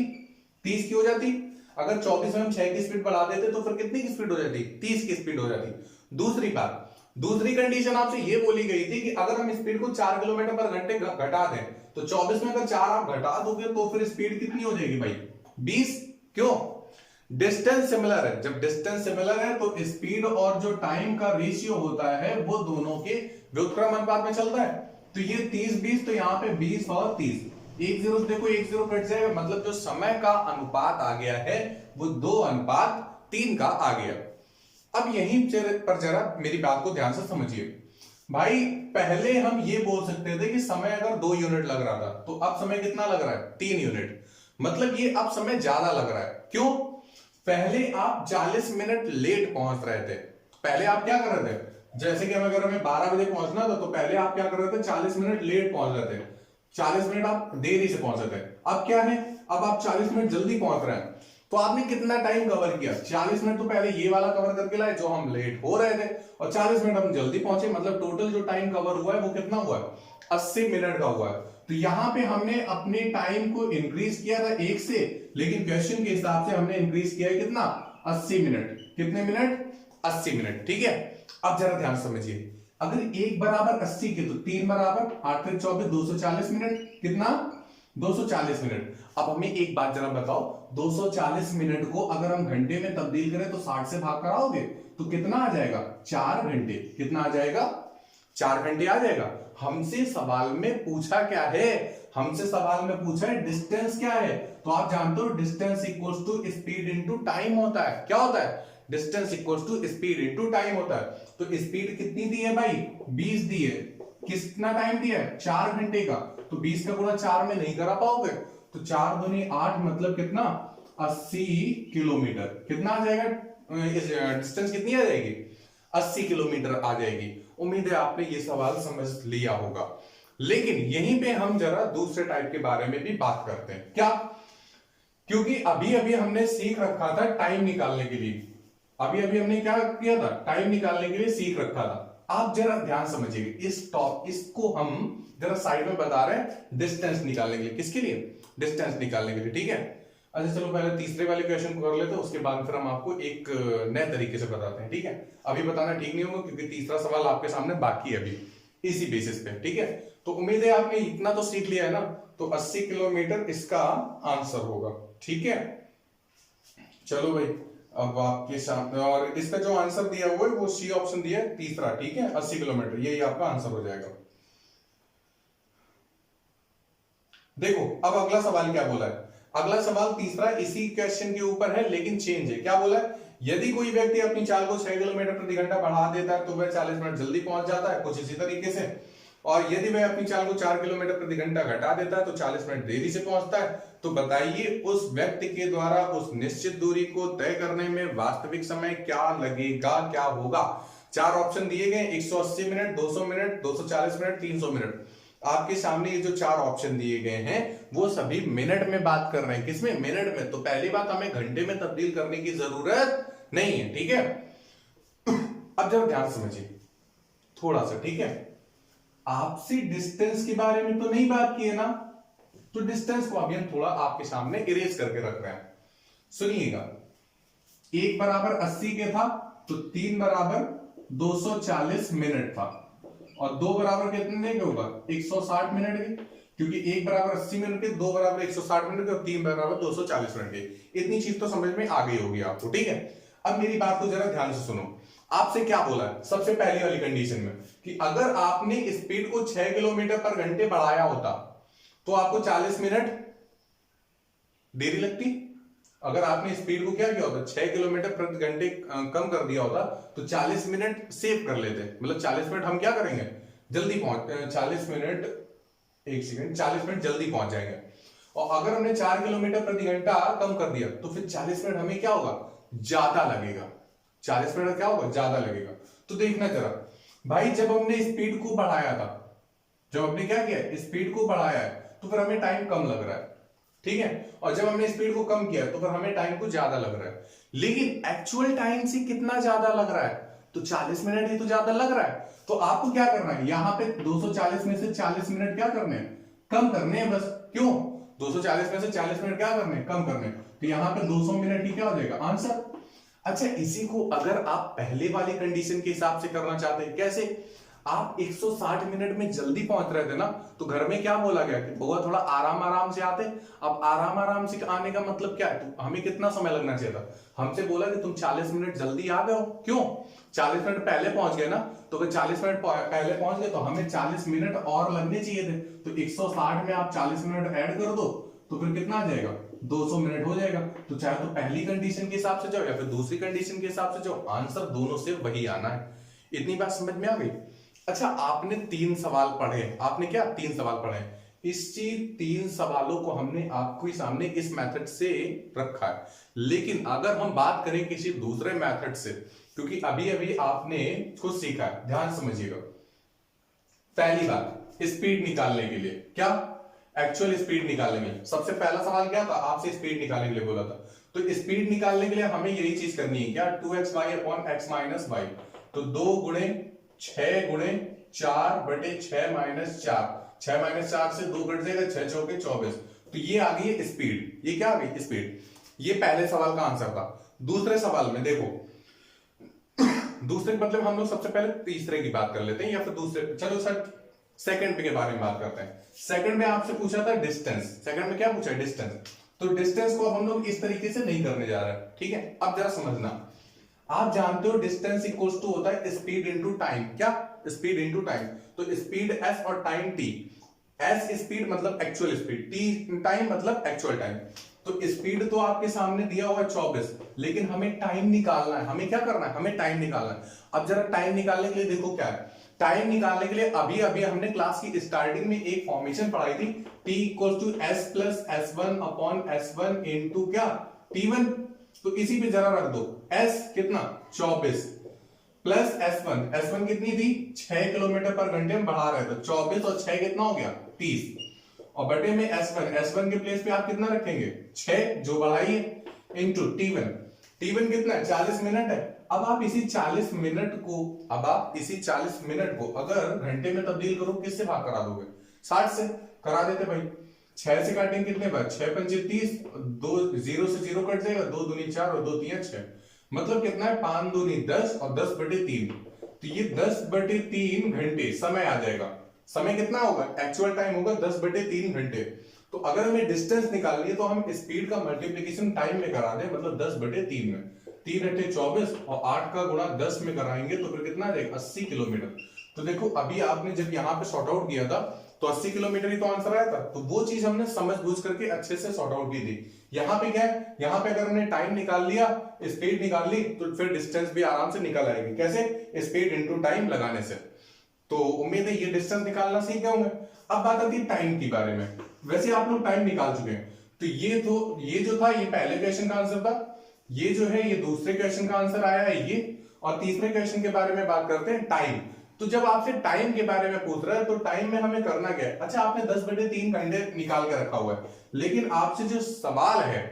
30 की हो जाती। अगर 24 में हम 6 की स्पीड बढ़ा देते तो फिर कितनी की स्पीड हो जाती? 30 की स्पीड हो जाती। दूसरी बात, दूसरी कंडीशन आपसे ये बोली गई थी कि अगर हम स्पीड को 4 किलोमीटर पर घंटे घटा दें तो 24 में अगर 4 आप घटा दोगे तो फिर स्पीड कितनी हो जाएगी भाई? 20। क्यों? डिस्टेंस सिमिलर है। जब डिस्टेंस सिमिलर है तो स्पीड और जो टाइम का रेशियो होता है वो दोनों के व्युत्क्रम अनुपात में चलता है। तो ये 30-20, तो यहाँ पे 20 और 30, एक जीरो देखो, एक जीरो कट जाएगा, मतलब जो समय का अनुपात आ गया है वो 2:3 का आ गया। अब यहीं पर जरा मेरी बात को ध्यान से समझिए भाई। पहले हम ये बोल सकते थे कि समय अगर 2 यूनिट लग रहा था तो अब समय कितना लग रहा है? 3 यूनिट। मतलब ये अब समय ज्यादा लग रहा है। क्यों? पहले आप 40 मिनट लेट पहुंच रहे थे। पहले आप क्या कर रहे थे? जैसे कि अगर हमें 12 बजे पहुंचना था तो पहले आप क्या कर रहे थे? 40 मिनट लेट पहुंच रहे थे, 40 मिनट आप देरी से पहुंच रहे थे। अब क्या है? अब आप 40 मिनट जल्दी पहुंच रहे हैं। तो आपने कितना टाइम कवर किया? 40 मिनट तो पहले ये वाला कवर करके लाए जो हम लेट हो रहे थे, और 40 मिनट हम जल्दी पहुंचे, मतलब टोटल जो टाइम कवर हुआ है वो कितना हुआ है? 80 मिनट का हुआ है। तो यहां पे हमने अपने टाइम को इंक्रीज किया था 1 से, लेकिन क्वेश्चन के हिसाब से हमने इंक्रीज किया है कितना? 80 मिनट। कितने मिनट? 80 मिनट, ठीक है? अब जरा ध्यान समझिए, अगर 1 बराबर 80 के तो 3 बराबर 8 फिर 24, 240 मिनट। कितना? 240 मिनट। अब हमें एक बात जरा बताओ, 240 मिनट को अगर हम घंटे में तब्दील करें तो 60 से भाग कराओगे तो कितना आ जाएगा? 4 घंटे। कितना आ जाएगा? 4 घंटे आ जाएगा। हमसे सवाल में पूछा क्या है? हमसे सवाल में पूछा है डिस्टेंस क्या है। तो आप जानते हो distance equals to speed into time होता है। क्या होता है? Distance equals to speed into time होता है। तो स्पीड कितनी दी है भाई? 20 दी है। कितना टाइम दिया है? 4 घंटे का। तो 20 का गुणा 4 में नहीं करा पाओगे, तो 4 दूनी 8, मतलब कितना? 80 किलोमीटर। कितना आ जाएगा? डिस्टेंस कितनी आ जाएगी? 80 किलोमीटर आ जाएगी। उम्मीद है आपने ये सवाल समझ लिया होगा। लेकिन यहीं पे हम जरा दूसरे टाइप के बारे में भी बात करते हैं। क्या? क्योंकि अभी अभी हमने सीख रखा था टाइम निकालने के लिए। अभी अभी हमने क्या किया था? टाइम निकालने के लिए सीख रखा था। आप जरा ध्यान समझिएगा, इसको हम जरा साइड में बता रहे हैं डिस्टेंस निकालने के लिए। किसके लिए? डिस्टेंस निकालने के लिए, ठीक है? अच्छा चलो पहले तीसरे वाले क्वेश्चन को कर लेते हैं, उसके बाद फिर हम आपको एक नए तरीके से बताते हैं, ठीक है? अभी बताना ठीक नहीं होगा क्योंकि तीसरा सवाल आपके सामने बाकी है अभी इसी बेसिस पे, ठीक है? तो उम्मीद है आपने इतना तो सीख लिया है ना। तो 80 किलोमीटर इसका आंसर होगा, ठीक है? चलो भाई, अब आपके सामने, और इसका जो आंसर दिया हुआ है वो सी ऑप्शन दिया है तीसरा, ठीक है? 80 किलोमीटर, यही आपका आंसर हो जाएगा। देखो अब अगला सवाल क्या बोला है। अगला सवाल तीसरा इसी क्वेश्चन के ऊपर है लेकिन चेंज है। क्या बोला है? यदि कोई व्यक्ति अपनी चाल को 6 किलोमीटर प्रति घंटा बढ़ा देता है तो वह 40 मिनट जल्दी पहुंच जाता है, कुछ इसी तरीके से। और यदि वह अपनी चाल को 4 किलोमीटर प्रति घंटा घटा देता है तो 40 मिनट देरी से पहुंचता है। तो बताइए उस व्यक्ति के द्वारा उस निश्चित दूरी को तय करने में वास्तविक समय क्या लगेगा, क्या होगा। 4 ऑप्शन दिए गए, 180 मिनट, 200 मिनट, 240 मिनट, 300 मिनट। आपके सामने ये जो 4 ऑप्शन दिए गए हैं वो सभी मिनट में बात कर रहे हैं। किसमें? मिनट में। तो पहली बात, हमें घंटे में तब्दील करने की जरूरत नहीं है, ठीक है। अब जरा ध्यान समझिए थोड़ा सा, ठीक है। आपसी डिस्टेंस के बारे में तो नहीं बात की है ना, तो डिस्टेंस को अभी हम थोड़ा आपके सामने इरेज करके रख रहे हैं। सुनिएगा, 1 बराबर 80 के था तो 3 बराबर 240 मिनट था, और 2 बराबर कितने के होगा? 160 मिनट के, क्योंकि 1 बराबर 80 मिनट के, 2 बराबर 160 मिनट के और 3 बराबर 240 मिनट के। इतनी चीज तो समझ में आ गई होगी आपको, ठीक है। अब मेरी बात को जरा ध्यान से सुनो। आपसे क्या बोला है सबसे पहली वाली कंडीशन में कि अगर आपने स्पीड को 6 किलोमीटर पर घंटे बढ़ाया होता तो आपको 40 मिनट देरी लगती। अगर आपने स्पीड को क्या किया होता, 6 किलोमीटर प्रति घंटे कम कर दिया होता तो 40 मिनट सेव कर लेते। मतलब 40 मिनट हम क्या करेंगे, जल्दी पहुंच 40 मिनट, एक सेकंड, 40 मिनट जल्दी पहुंच जाएंगे। और अगर हमने 4 किलोमीटर प्रति घंटा कम कर दिया तो फिर 40 मिनट हमें क्या होगा, ज्यादा लगेगा। 40 मिनट क्या होगा, ज्यादा लगेगा। तो देखना जरा भाई, जब हमने स्पीड को बढ़ाया था, जब हमने क्या किया, स्पीड को बढ़ाया है, तो फिर हमें टाइम कम लग रहा है, ठीक है। और जब हमने स्पीड को कम किया तो फिर हमें टाइम को ज्यादा लग रहा है। लेकिन एक्चुअल टाइम से कितना ज्यादा लग रहा है, तो 40 मिनट ही तो ज्यादा लग रहा है। तो आपको क्या करना है, यहां पे 240 में से 40 मिनट क्या करने हैं, कम करने हैं बस। क्यों? 240 में से 40 मिनट क्या करने, कम करने। तो यहां पे 200 मिनट ही क्या हो जाएगा, आंसर। अच्छा, इसी को अगर आप पहले वाली कंडीशन के हिसाब से करना चाहते हैं, कैसे? आप 160 मिनट में जल्दी पहुंच रहे थे ना, तो घर में क्या बोला गया कि बउआ थोड़ा आराम आराम से आते। अब आराम आराम से आने का मतलब क्या है, तो हमें कितना समय लगना चाहिए था, हमसे बोला कि तुम 40 मिनट जल्दी आ गए हो। क्यों? 40 मिनट पहले पहुंच गए ना, तो अगर 40 मिनट पहले पहुंच गए तो हमें 40 मिनट और लगने चाहिए थे। तो 160 में आप 40 मिनट ऐड कर दो तो फिर कितना आ जाएगा, 200 मिनट हो जाएगा। तो चाहे तो पहली कंडीशन के हिसाब से जाओ या फिर दूसरी कंडीशन के हिसाब से जाओ, आंसर दोनों से वही आना है। इतनी बात समझ में आ गई? अच्छा, आपने 3 सवाल पढ़े, आपने क्या 3 सवाल पढ़े, इस चीज 3 सवालों को हमने आपके सामने इस मेथड से रखा है। लेकिन अगर हम बात करें किसी दूसरे मेथड से, क्योंकि अभी अभी आपने कुछ सीखा है, ध्यान समझिएगा। पहली बात, स्पीड निकालने के लिए क्या, एक्चुअल स्पीड निकालने के लिए सबसे पहला सवाल क्या था, आपसे स्पीड निकालने के लिए बोला था। तो स्पीड निकालने के लिए हमें यही चीज करनी है क्या, 2xy upon x minus Y. तो 2 गुणे 6 गुणे 4 बटे 6 माइनस 4, 6 माइनस 4 से 2 कट जाएगा, 6 चौके 24। तो ये आ गई है स्पीड। ये क्या आ गई, स्पीड। ये पहले सवाल का आंसर था। दूसरे सवाल में देखो, दूसरे मतलब हम लोग सबसे पहले तीसरे की बात कर लेते हैं, या फिर दूसरे, चलो सर सेकंड के बारे में बात करते हैं। सेकंड में आपसे पूछा था डिस्टेंस। सेकंड में क्या पूछा है, डिस्टेंस। तो डिस्टेंस को हम लोग इस तरीके से नहीं करने जा रहे हैं, ठीक है। अब जरा समझना, आप जानते हो डिस्टेंस इक्वल्स टू होता है स्पीड इनटू टाइम। क्या, स्पीड इनटू टाइम। तो स्पीड एस और टाइम टी। एस स्पीड मतलब एक्चुअल स्पीड, टी टाइम मतलब एक्चुअल टाइम। तो स्पीड तो आपके सामने दिया हुआ है 24, लेकिन हमें टाइम निकालना है। हमें क्या करना है, हमें टाइम निकालना है। अब जरा टाइम निकालने के लिए देखो क्या है, टाइम निकालने के लिए अभी अभी हमने क्लास की स्टार्टिंग में एक फॉर्मेशन पढ़ाई थी, t equal to s plus s1 upon s1 into क्या, t1। तो इसी पे जरा रख दो, s कितना 24 प्लस s1 कितनी थी, 6 किलोमीटर पर घंटे में बढ़ा रहे थे, 24 और 6 कितना हो गया, 30। और बटे में s1 के प्लेस पे आप कितना रखेंगे, 6 जो बढ़ाई है, इंटू t1 कितना है, 40 मिनट है। अब आप इसी 40 मिनट को अगर घंटे में तब्दील करो, किससे भाग करा दोगे, 60 से करा देते भाई। 6 से काटेंगे कितने बार, 6 पंचे 30, 2 0 से 0 कट जाएगा, 2 दूनी 4 और 2 तीन 6, मतलब कितना है 5 दूनी 10 और 10 बटे 3। तो ये 10 बटे 3 घंटे समय आ जाएगा। समय कितना होगा, एक्चुअल टाइम होगा 10 बटे 3 घंटे। तो अगर हमें डिस्टेंस निकालनी है तो हम स्पीड का मल्टीप्लीकेशन टाइम में करा दें, मतलब 10 बटे 3 में, 3 × 24 और 8 का गुणा 10 में कराएंगे तो फिर कितना आ जाएगा, 80 किलोमीटर। तो देखो अभी आपने जब यहाँ पे सॉर्ट आउट किया था तो 80 किलोमीटर ही तो आंसर आया था। तो वो चीज हमने समझ बूझ करके अच्छे से सॉर्ट आउट की थी। यहाँ पे क्या है, यहाँ पे अगर हमने टाइम निकाल लिया, स्पीड निकाल ली, तो फिर डिस्टेंस भी आराम से निकल आएगी। कैसे, स्पीड इंटू टाइम लगाने से। तो उम्मीद है ये डिस्टेंस निकालना सीख गए होंगे। अब बात आती है टाइम के बारे में। वैसे आप लोग टाइम निकाल चुके हैं, तो ये जो था ये पहले क्वेश्चन का आंसर था, ये जो है ये दूसरे क्वेश्चन का आंसर आया है ये, और तीसरे क्वेश्चन के बारे में बात करते हैं टाइम। तो जब आपसे टाइम के बारे में पूछ रहा है तो टाइम में हमें करना क्या है, अच्छा आपने 10/3 घंटे निकाल के रखा हुआ है, लेकिन आपसे जो सवाल है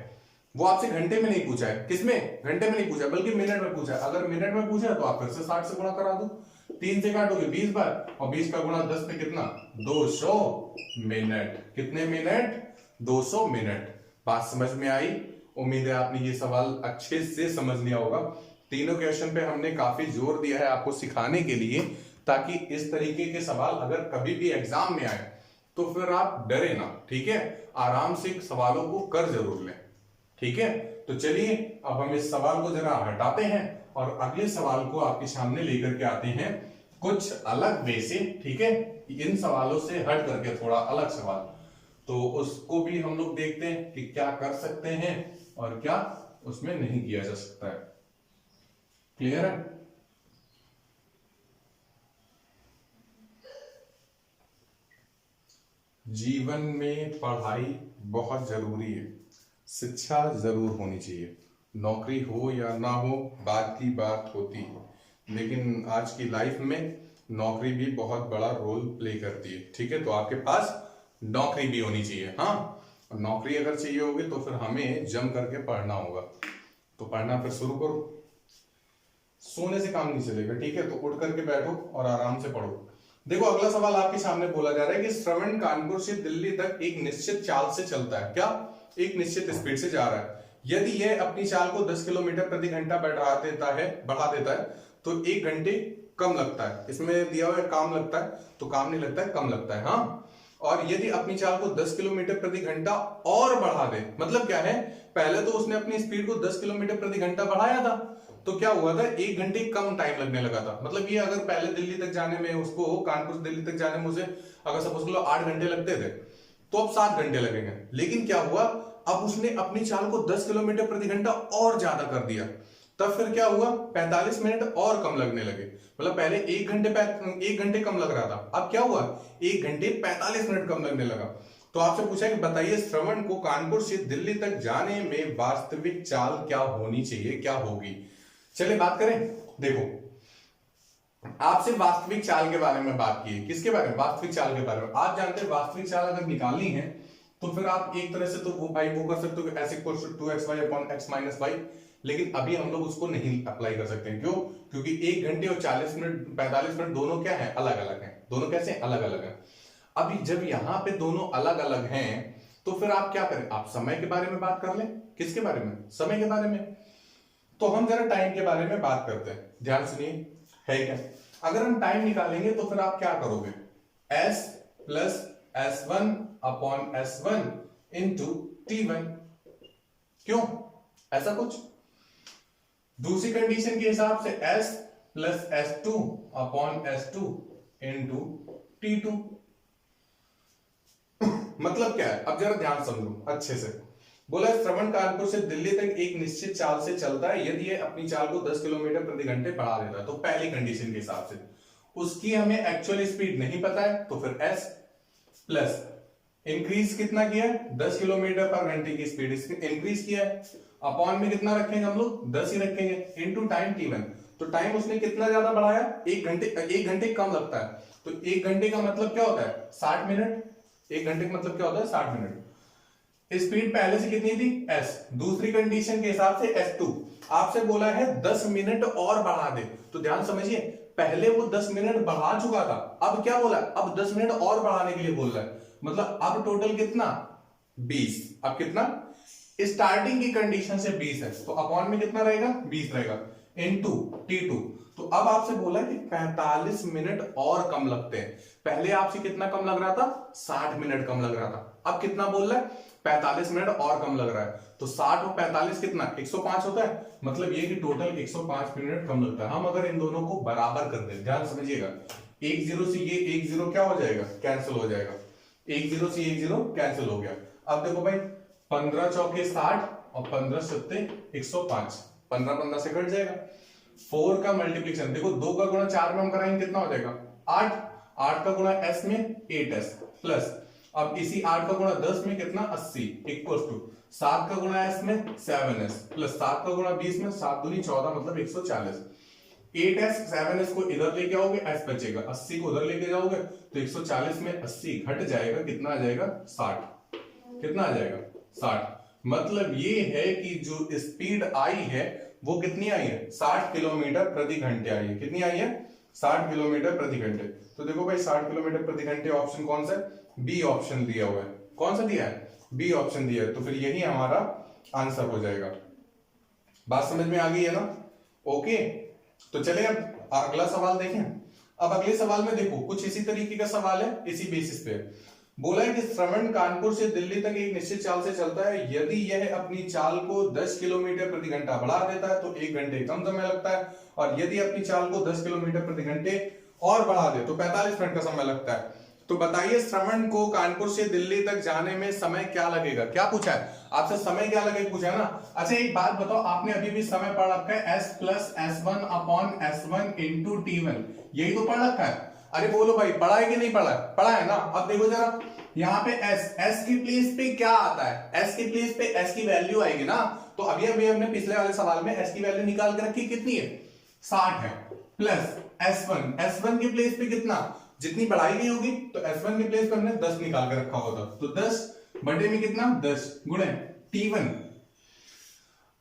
वो आपसे घंटे में नहीं पूछा है, किसमें, घंटे में नहीं पूछा बल्कि मिनट में पूछा है। अगर मिनट में पूछा है तो आप फिर से 60 से गुणा करा दो, 3 से काटोगे 20 बार, और 20 का गुणा 10 पे कितना, 200 मिनट। कितने मिनट, 200 मिनट। बात समझ में आई? उम्मीद है आपने ये सवाल अच्छे से समझ लिया होगा। तीनों क्वेश्चन पे हमने काफी जोर दिया है आपको सिखाने के लिए, ताकि इस तरीके के सवाल अगर कभी भी एग्जाम में आए तो फिर आप डरे ना, ठीक है, आराम से सवालों को कर जरूर लें, ठीक है। तो चलिए अब हम इस सवाल को जरा हटाते हैं और अगले सवाल को आपके सामने लेकर के आते हैं कुछ अलग वे से, ठीक है, इन सवालों से हट करके थोड़ा अलग सवाल, तो उसको भी हम लोग देखते हैं कि क्या कर सकते हैं और क्या उसमें नहीं किया जा सकता है। क्लियर है? जीवन में पढ़ाई बहुत जरूरी है, शिक्षा जरूर होनी चाहिए, नौकरी हो या ना हो बात की बात होती है, लेकिन आज की लाइफ में नौकरी भी बहुत बड़ा रोल प्ले करती है, ठीक है। तो आपके पास नौकरी भी होनी चाहिए, हाँ, और नौकरी अगर चाहिए होगी तो फिर हमें जम करके पढ़ना होगा। तो पढ़ना फिर शुरू करो, सोने से काम नहीं चलेगा, ठीक है। तो उठ करके बैठो और आराम से पढ़ो। देखो अगला सवाल आपके सामने बोला जा रहा है कि श्रवण कानपुर से दिल्ली तक एक निश्चित चाल से चलता है, क्या, एक निश्चित स्पीड से जा रहा है। यदि यह अपनी चाल को 10 किलोमीटर प्रति घंटा बढ़ा देता है तो 1 घंटे कम लगता है। इसमें दिया हुआ है काम लगता है, तो काम नहीं लगता है, कम लगता है, हाँ। और यदि अपनी चाल को 10 किलोमीटर प्रति घंटा और बढ़ा दे, मतलब क्या है, पहले तो उसने अपनी स्पीड को 10 किलोमीटर प्रति घंटा बढ़ाया था, तो क्या हुआ था, 1 घंटे कम टाइम लगने लगा था। मतलब ये अगर पहले दिल्ली तक जाने में उसको, कानपुर से दिल्ली तक जाने में उसे अगर सपोज करो 8 घंटे लगते थे, तो अब 7 घंटे लगेंगे। लेकिन क्या हुआ, अब उसने अपनी चाल को 10 किलोमीटर प्रति घंटा और ज्यादा कर दिया, तब फिर क्या हुआ, 45 मिनट और कम लगने लगे। मतलब पहले 1 घंटे कम लग रहा था, अब क्या हुआ, 1 घंटे 45 मिनट कम लगने लगा। तो आपसे पूछा कि बताइए श्रवण को कानपुर से दिल्ली तक जाने में वास्तविक चाल क्या होनी चाहिए, क्या होगी। चलिए बात करें। देखो आपसे वास्तविक चाल के बारे में बात की, किसके बारे में, वास्तविक चाल के बारे में। आप जानते हैं वास्तविक चाल अगर निकालनी है तो फिर आप एक तरह से तो वो कर सकते हो ऐसे 2xy upon x minus Y, लेकिन अभी हम लोग उसको नहीं अप्लाई कर सकते हैं। क्यों? क्योंकि 1 घंटे और 40 मिनट 45 मिनट दोनों क्या है, अलग अलग हैं। दोनों कैसे अलग अलग हैं। अभी जब यहाँ पे दोनों अलग अलग हैं तो फिर आप क्या करें, आप समय के बारे में बात कर लें। किसके बारे में, समय के बारे में। तो हम जरा टाइम के बारे में बात करते हैं, ध्यान सुनिए है क्या। अगर हम टाइम निकालेंगे तो फिर आप क्या करोगे, s plus s1 upon s1 into t1। क्यों ऐसा कुछ, दूसरी कंडीशन के हिसाब से s plus s2 upon s2 into t2। मतलब क्या है, अब जरा ध्यान समझो अच्छे से। बोला श्रवण कानपुर से दिल्ली तक एक निश्चित चाल से चलता है, यदि ये अपनी चाल को 10 किलोमीटर प्रति घंटे बढ़ा देता है। तो पहली कंडीशन के हिसाब से उसकी हमें एक्चुअल स्पीड नहीं पता है, तो फिर s प्लस इंक्रीज कितना किया है, 10 किलोमीटर पर घंटे की स्पीड इंक्रीज किया है, अपॉन में कितना रखेंगे हम लोग, 10 ही रखेंगे, इनटू टाइम t1। तो टाइम उसने कितना ज्यादा बढ़ाया, 1 घंटे कम लगता है। तो 1 घंटे का मतलब क्या होता है, 60 मिनट। 1 घंटे का मतलब क्या होता है, 60 मिनट। स्पीड पहले से कितनी थी, s। दूसरी कंडीशन के हिसाब से s2 आपसे बोला है 10 मिनट और बढ़ा दे। तो ध्यान समझिए, पहले वो 10 मिनट बढ़ा चुका था, अब क्या बोला, अब 10 मिनट और बढ़ाने के लिए बोल रहा है। मतलब अब टोटल कितना, 20। अब कितना, स्टार्टिंग की कंडीशन से 20 है, तो अपॉन में कितना रहेगा, 20 रहेगा, इनटू t2। तो अब आपसे बोला कि 45 मिनट और कम लगते हैं। पहले आपसे कितना कम लग रहा था, 60 मिनट कम लग रहा था, अब कितना बोल रहा है, 45 मिनट और कम लग रहा है। तो 60 और 45 कितना, 105 होता है। मतलब ये कि टोटल 105 मिनट कम लगता है। हम अगर इन दोनों को बराबर कर दें, ध्यान समझिएगा, 1 0 से ये 1 0 क्या हो जाएगा, कैंसिल हो जाएगा। 1 0 से 1 0 कैंसिल हो गया। अब देखो भाई, 15 चौके 60 और 15 सत्ते 105, 15 15 से कट जाएगा। 4 का मल्टीप्लिकेशन देखो, 2 का गुणा 4 में हम कराएंगे कितना हो जाएगा, 8, 8 का गुणा s में 8s प्लस, अब इसी 8 का गुणा 10 में कितना 80 इक्वल टू 7 का गुणा s में 7s प्लस 7 का गुणा 20 में 7 दूनी 14 मतलब 140। 8s 7s को इधर लेके आओगे s बचेगा, 80 को उधर लेके जाओगे तो 140 में 80 घट जाएगा, कितना आ जाएगा 60। कितना आ जाएगा 60। मतलब ये है कि जो स्पीड आई है वो कितनी आई है 60 किलोमीटर प्रति घंटे आई है। कितनी आई है 60 किलोमीटर प्रति घंटे। तो देखो भाई 60 किलोमीटर प्रति घंटे ऑप्शन कौन सा है, बी ऑप्शन दिया हुआ है। कौन सा दिया है, बी ऑप्शन दिया है, तो फिर यही हमारा आंसर हो जाएगा। बात समझ में आ गई है ना, ओके। तो चलिए अब अगला सवाल देखें। अब अगले सवाल में देखो कुछ इसी तरीके का सवाल है, इसी बेसिस पे बोला है कि श्रवण कानपुर से दिल्ली तक एक निश्चित चाल से चलता है, यदि यह अपनी चाल को 10 किलोमीटर प्रति घंटा बढ़ा देता है तो 1 घंटे कम समय लगता है, और यदि अपनी चाल को 10 किलोमीटर प्रति घंटे और बढ़ा दे तो 45 मिनट का समय लगता है। तो बताइए श्रवण को कानपुर से दिल्ली तक जाने में समय क्या लगेगा। क्या पूछा है आपसे, समय क्या लगेगा पूछा है ना। अच्छा एक बात बताओ, आपने अभी भी समय पढ़ रखा है s plus s1 upon s1 into t1, यही तो पढ़ रखा है। अरे बोलो भाई पढ़ा है कि नहीं पढ़ा है, पढ़ा है ना। अब देखो जरा यहाँ पे s की प्लेस पे क्या आता है, s की प्लेस पे s की वैल्यू आएगी ना। तो अभी अभी हमने पिछले वाले सवाल में s की वैल्यू निकाल के रखी, कितनी है 60 है, प्लस s1 की प्लेस पे कितना, जितनी बढ़ाई गई होगी तो s1 की प्लेस पे हमने 10 निकाल के रखा होगा, तो 10 बटे में कितना 10 गुणे t1।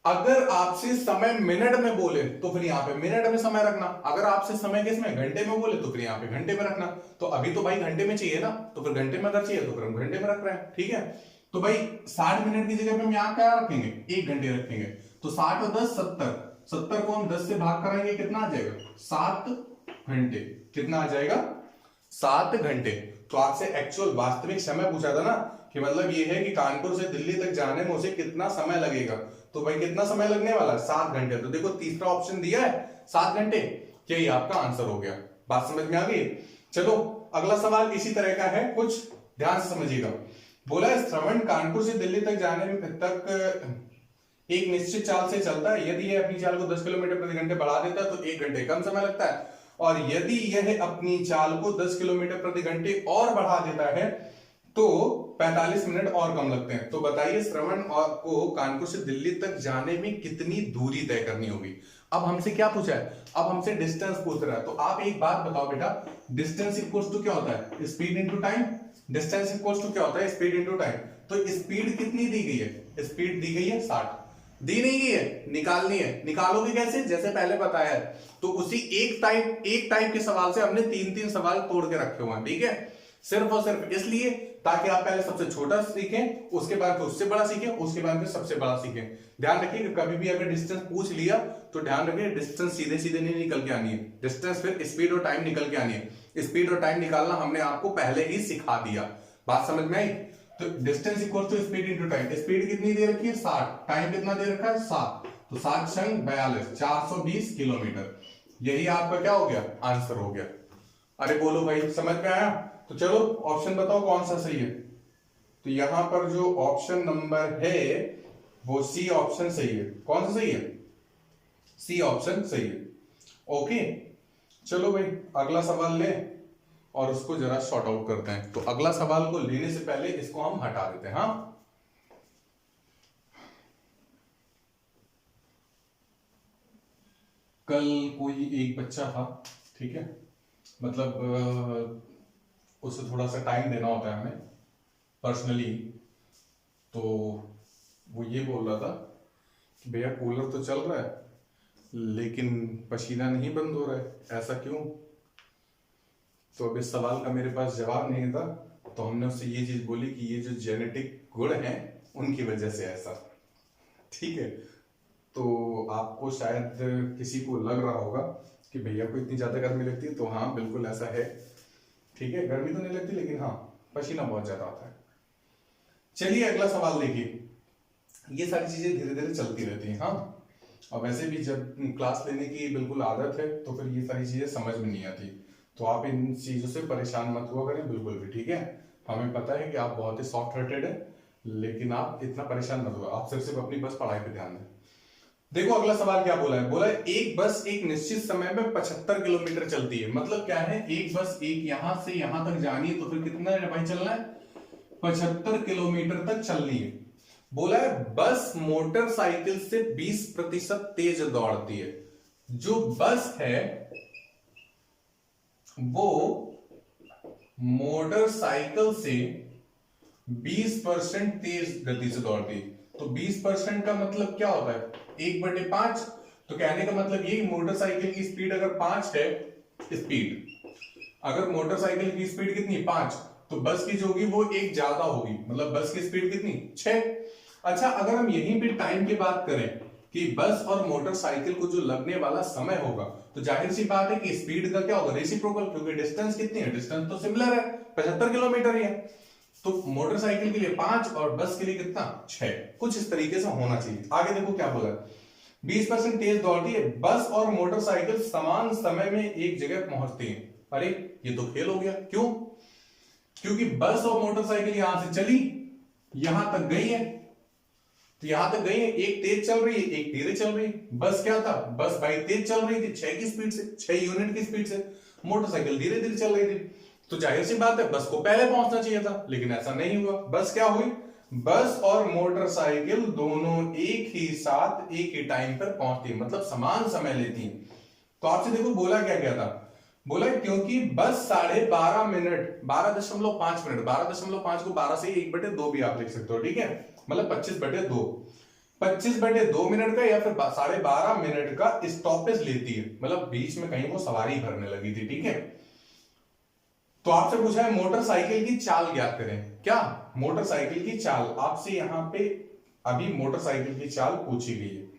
अगर आपसे समय मिनट में बोले तो फिर यहाँ पे मिनट में समय रखना, अगर आपसे समय किस में घंटे में बोले तो फिर यहाँ पे घंटे में रखना। तो अभी तो भाई घंटे में चाहिए ना, तो फिर घंटे में अगर चाहिए तो फिर हम घंटे में रख रहे हैं, ठीक है। तो भाई 60 मिनट की जगह पे हम यहाँ क्या रखेंगे, 1 घंटे रखेंगे। तो 60 और 10 70, 70 को हम 10 से भाग कराएंगे, कितना आ जाएगा 7 घंटे। कितना आ जाएगा 7 घंटे। तो आपसे एक्चुअल वास्तविक समय पूछा था ना, कि मतलब ये है कि कानपुर से दिल्ली तक जाने में उसे कितना समय लगेगा। तो भाई कितना समय लगने वाला है 7 घंटे। तो देखो तीसरा ऑप्शन दिया है 7 घंटे, यही आपका आंसर हो गया। बात समझ में आ गई। चलो अगला सवाल इसी तरह का है, कुछ ध्यान से समझिएगा। बोला है श्रवण कानपुर से दिल्ली तक जाने तक एक निश्चित चाल से चलता है, यदि यह अपनी चाल को 10 किलोमीटर प्रति घंटे बढ़ा देता है तो 1 घंटे कम समय लगता है, और यदि यह अपनी चाल को 10 किलोमीटर प्रति घंटे और बढ़ा देता है तो 45 मिनट और कम लगते हैं। तो बताइए श्रवण को कानपुर से दिल्ली तक जाने में कितनी दूरी तय करनी होगी। अब हमसे क्या पूछा है, अब हमसे डिस्टेंस पूछ रहा है। तो आप एक बात बताओ बेटा, डिस्टेंस इक्वल्स टू क्या होता है, speed into time. Distance equals to क्या होता है, स्पीड इनटू टाइम। तो स्पीड कितनी दी गई है, स्पीड दी गई है 60, दी नहीं गई है, निकालनी है। निकालोगे कैसे, जैसे पहले बताया है। तो उसी एक टाइप के सवाल से हमने 3-3 सवाल तोड़ के रखे हुए हैं, ठीक है। सिर्फ और सिर्फ इसलिए ताकि आप पहले सबसे छोटा सीखें, उसके बाद फिर उससे बड़ा सीखें, उसके बाद फिर सबसे बड़ा सीखें। ध्यान रखिए कभी भी अगर डिस्टेंस पूछ लिया तो ध्यान रखिए डिस्टेंस सीधे सीधे नहीं निकल के आनी है, डिस्टेंस फिर स्पीड और टाइम निकल के आनी है। स्पीड और टाइम निकालना हमने आपको पहले ही सिखा दिया। बात समझ में आई। तो distance equal to speed into time. Speed कितनी दे रखी है 60, टाइम कितना दे रखा है 7, तो 7 संग 42, 420 किलोमीटर। यही आपका क्या हो गया, आंसर हो गया। अरे बोलो भाई समझ में आया। तो चलो ऑप्शन बताओ कौन सा सही है। तो यहां पर जो ऑप्शन नंबर है वो सी ऑप्शन सही है। कौन सा सही है, सी ऑप्शन सही है। ओके चलो भाई अगला सवाल ले और उसको जरा शॉर्ट आउट करते हैं। तो अगला सवाल को लेने से पहले इसको हम हटा देते हैं। हाँ कल कोई एक बच्चा था, ठीक है, मतलब उसे थोड़ा सा टाइम देना होता है हमें पर्सनली। तो वो ये बोल रहा था कि भैया कूलर तो चल रहा है लेकिन पसीना नहीं बंद हो रहा है, ऐसा क्यों। तो अब इस सवाल का मेरे पास जवाब नहीं था, तो हमने उससे ये चीज बोली कि ये जो जेनेटिक गुण हैं उनकी वजह से ऐसा, ठीक है। तो आपको शायद किसी को लग रहा होगा कि भैया को इतनी ज्यादा गर्मी लगती है, तो हाँ बिल्कुल ऐसा है, ठीक है। गर्मी तो नहीं लगती लेकिन हाँ पसीना बहुत ज्यादा आता है। चलिए अगला सवाल देखिए। ये सारी चीजें धीरे धीरे चलती रहती हैं। हाँ और वैसे भी जब क्लास लेने की बिल्कुल आदत है तो फिर ये सारी चीजें समझ में नहीं आती, तो आप इन चीजों से परेशान मत हुआ करें बिल्कुल भी, ठीक है। हमें पता है कि आप बहुत ही सॉफ्ट हार्टेड है, लेकिन आप इतना परेशान मत हुआ, आप सिर्फ अपनी बस पढ़ाई पे ध्यान दें। देखो अगला सवाल क्या बोला है, बोला है एक बस एक निश्चित समय में 75 किलोमीटर चलती है। मतलब क्या है, एक बस एक यहां से यहां तक जानी है तो फिर कितना है भाई चलना है, 75 किलोमीटर तक चलनी है। बोला है बस मोटरसाइकिल से 20% तेज दौड़ती है। जो बस है वो मोटरसाइकिल से 20% तेज गति से दौड़ती है। तो 20% का मतलब क्या होता है, 1/5। तो कहने का मतलब ये मोटरसाइकिल की स्पीड अगर 5 है, स्पीड अगर मोटरसाइकिल की स्पीड कितनी 5, तो बस की जो होगी वो एक ज्यादा होगी, मतलब बस की स्पीड कितनी 6। अच्छा अगर हम यहीं पे टाइम की बात करें कि बस और मोटरसाइकिल को जो लगने वाला समय होगा, तो जाहिर सी बात है कि स्पीड का क्या होगा, रेसिप्रोकल, क्योंकि डिस्टेंस कितनी है, डिस्टेंस तो सिमिलर है, 75 किलोमीटर ही है। तो मोटरसाइकिल के लिए 5 और बस के लिए कितना 6, कुछ इस तरीके से होना चाहिए। आगे देखो क्या बोला, 20% तेज दौड़ती है, बस और मोटरसाइकिल समान समय में एक जगह पहुंचती हैं। अरे ये तो फेल हो गया, क्यों, क्योंकि बस और मोटरसाइकिल यहां से चली यहां तक गई है, तो यहां तक गई है, एक तेज चल रही है एक धीरे चल रही है। बस क्या था, बस भाई तेज चल रही थी 6 की स्पीड से, 6 यूनिट की स्पीड से, मोटरसाइकिल धीरे धीरे चल रही थी। तो जाहिर सी बात है बस को पहले पहुंचना चाहिए था, लेकिन ऐसा नहीं हुआ। बस क्या हुई, बस और मोटरसाइकिल दोनों एक ही साथ एक ही टाइम पर पहुंचती, मतलब समान समय लेती। तो आपसे देखो बोला क्या क्या था, बोला क्योंकि बस 12.5 मिनट, 12.5 मिनट, 12.5 को 12 से 1/2 भी आप लिख सकते हो, ठीक है, मतलब 25/2, 25/2 मिनट का या फिर 12.5 मिनट का स्टॉपेज लेती है, मतलब बीच में कहीं वो सवारी भरने लगी थी, ठीक है। तो आपसे पूछा है मोटरसाइकिल की चाल ज्ञात करें, क्या मोटरसाइकिल की चाल, आपसे यहां पे अभी मोटरसाइकिल की चाल पूछी गई है।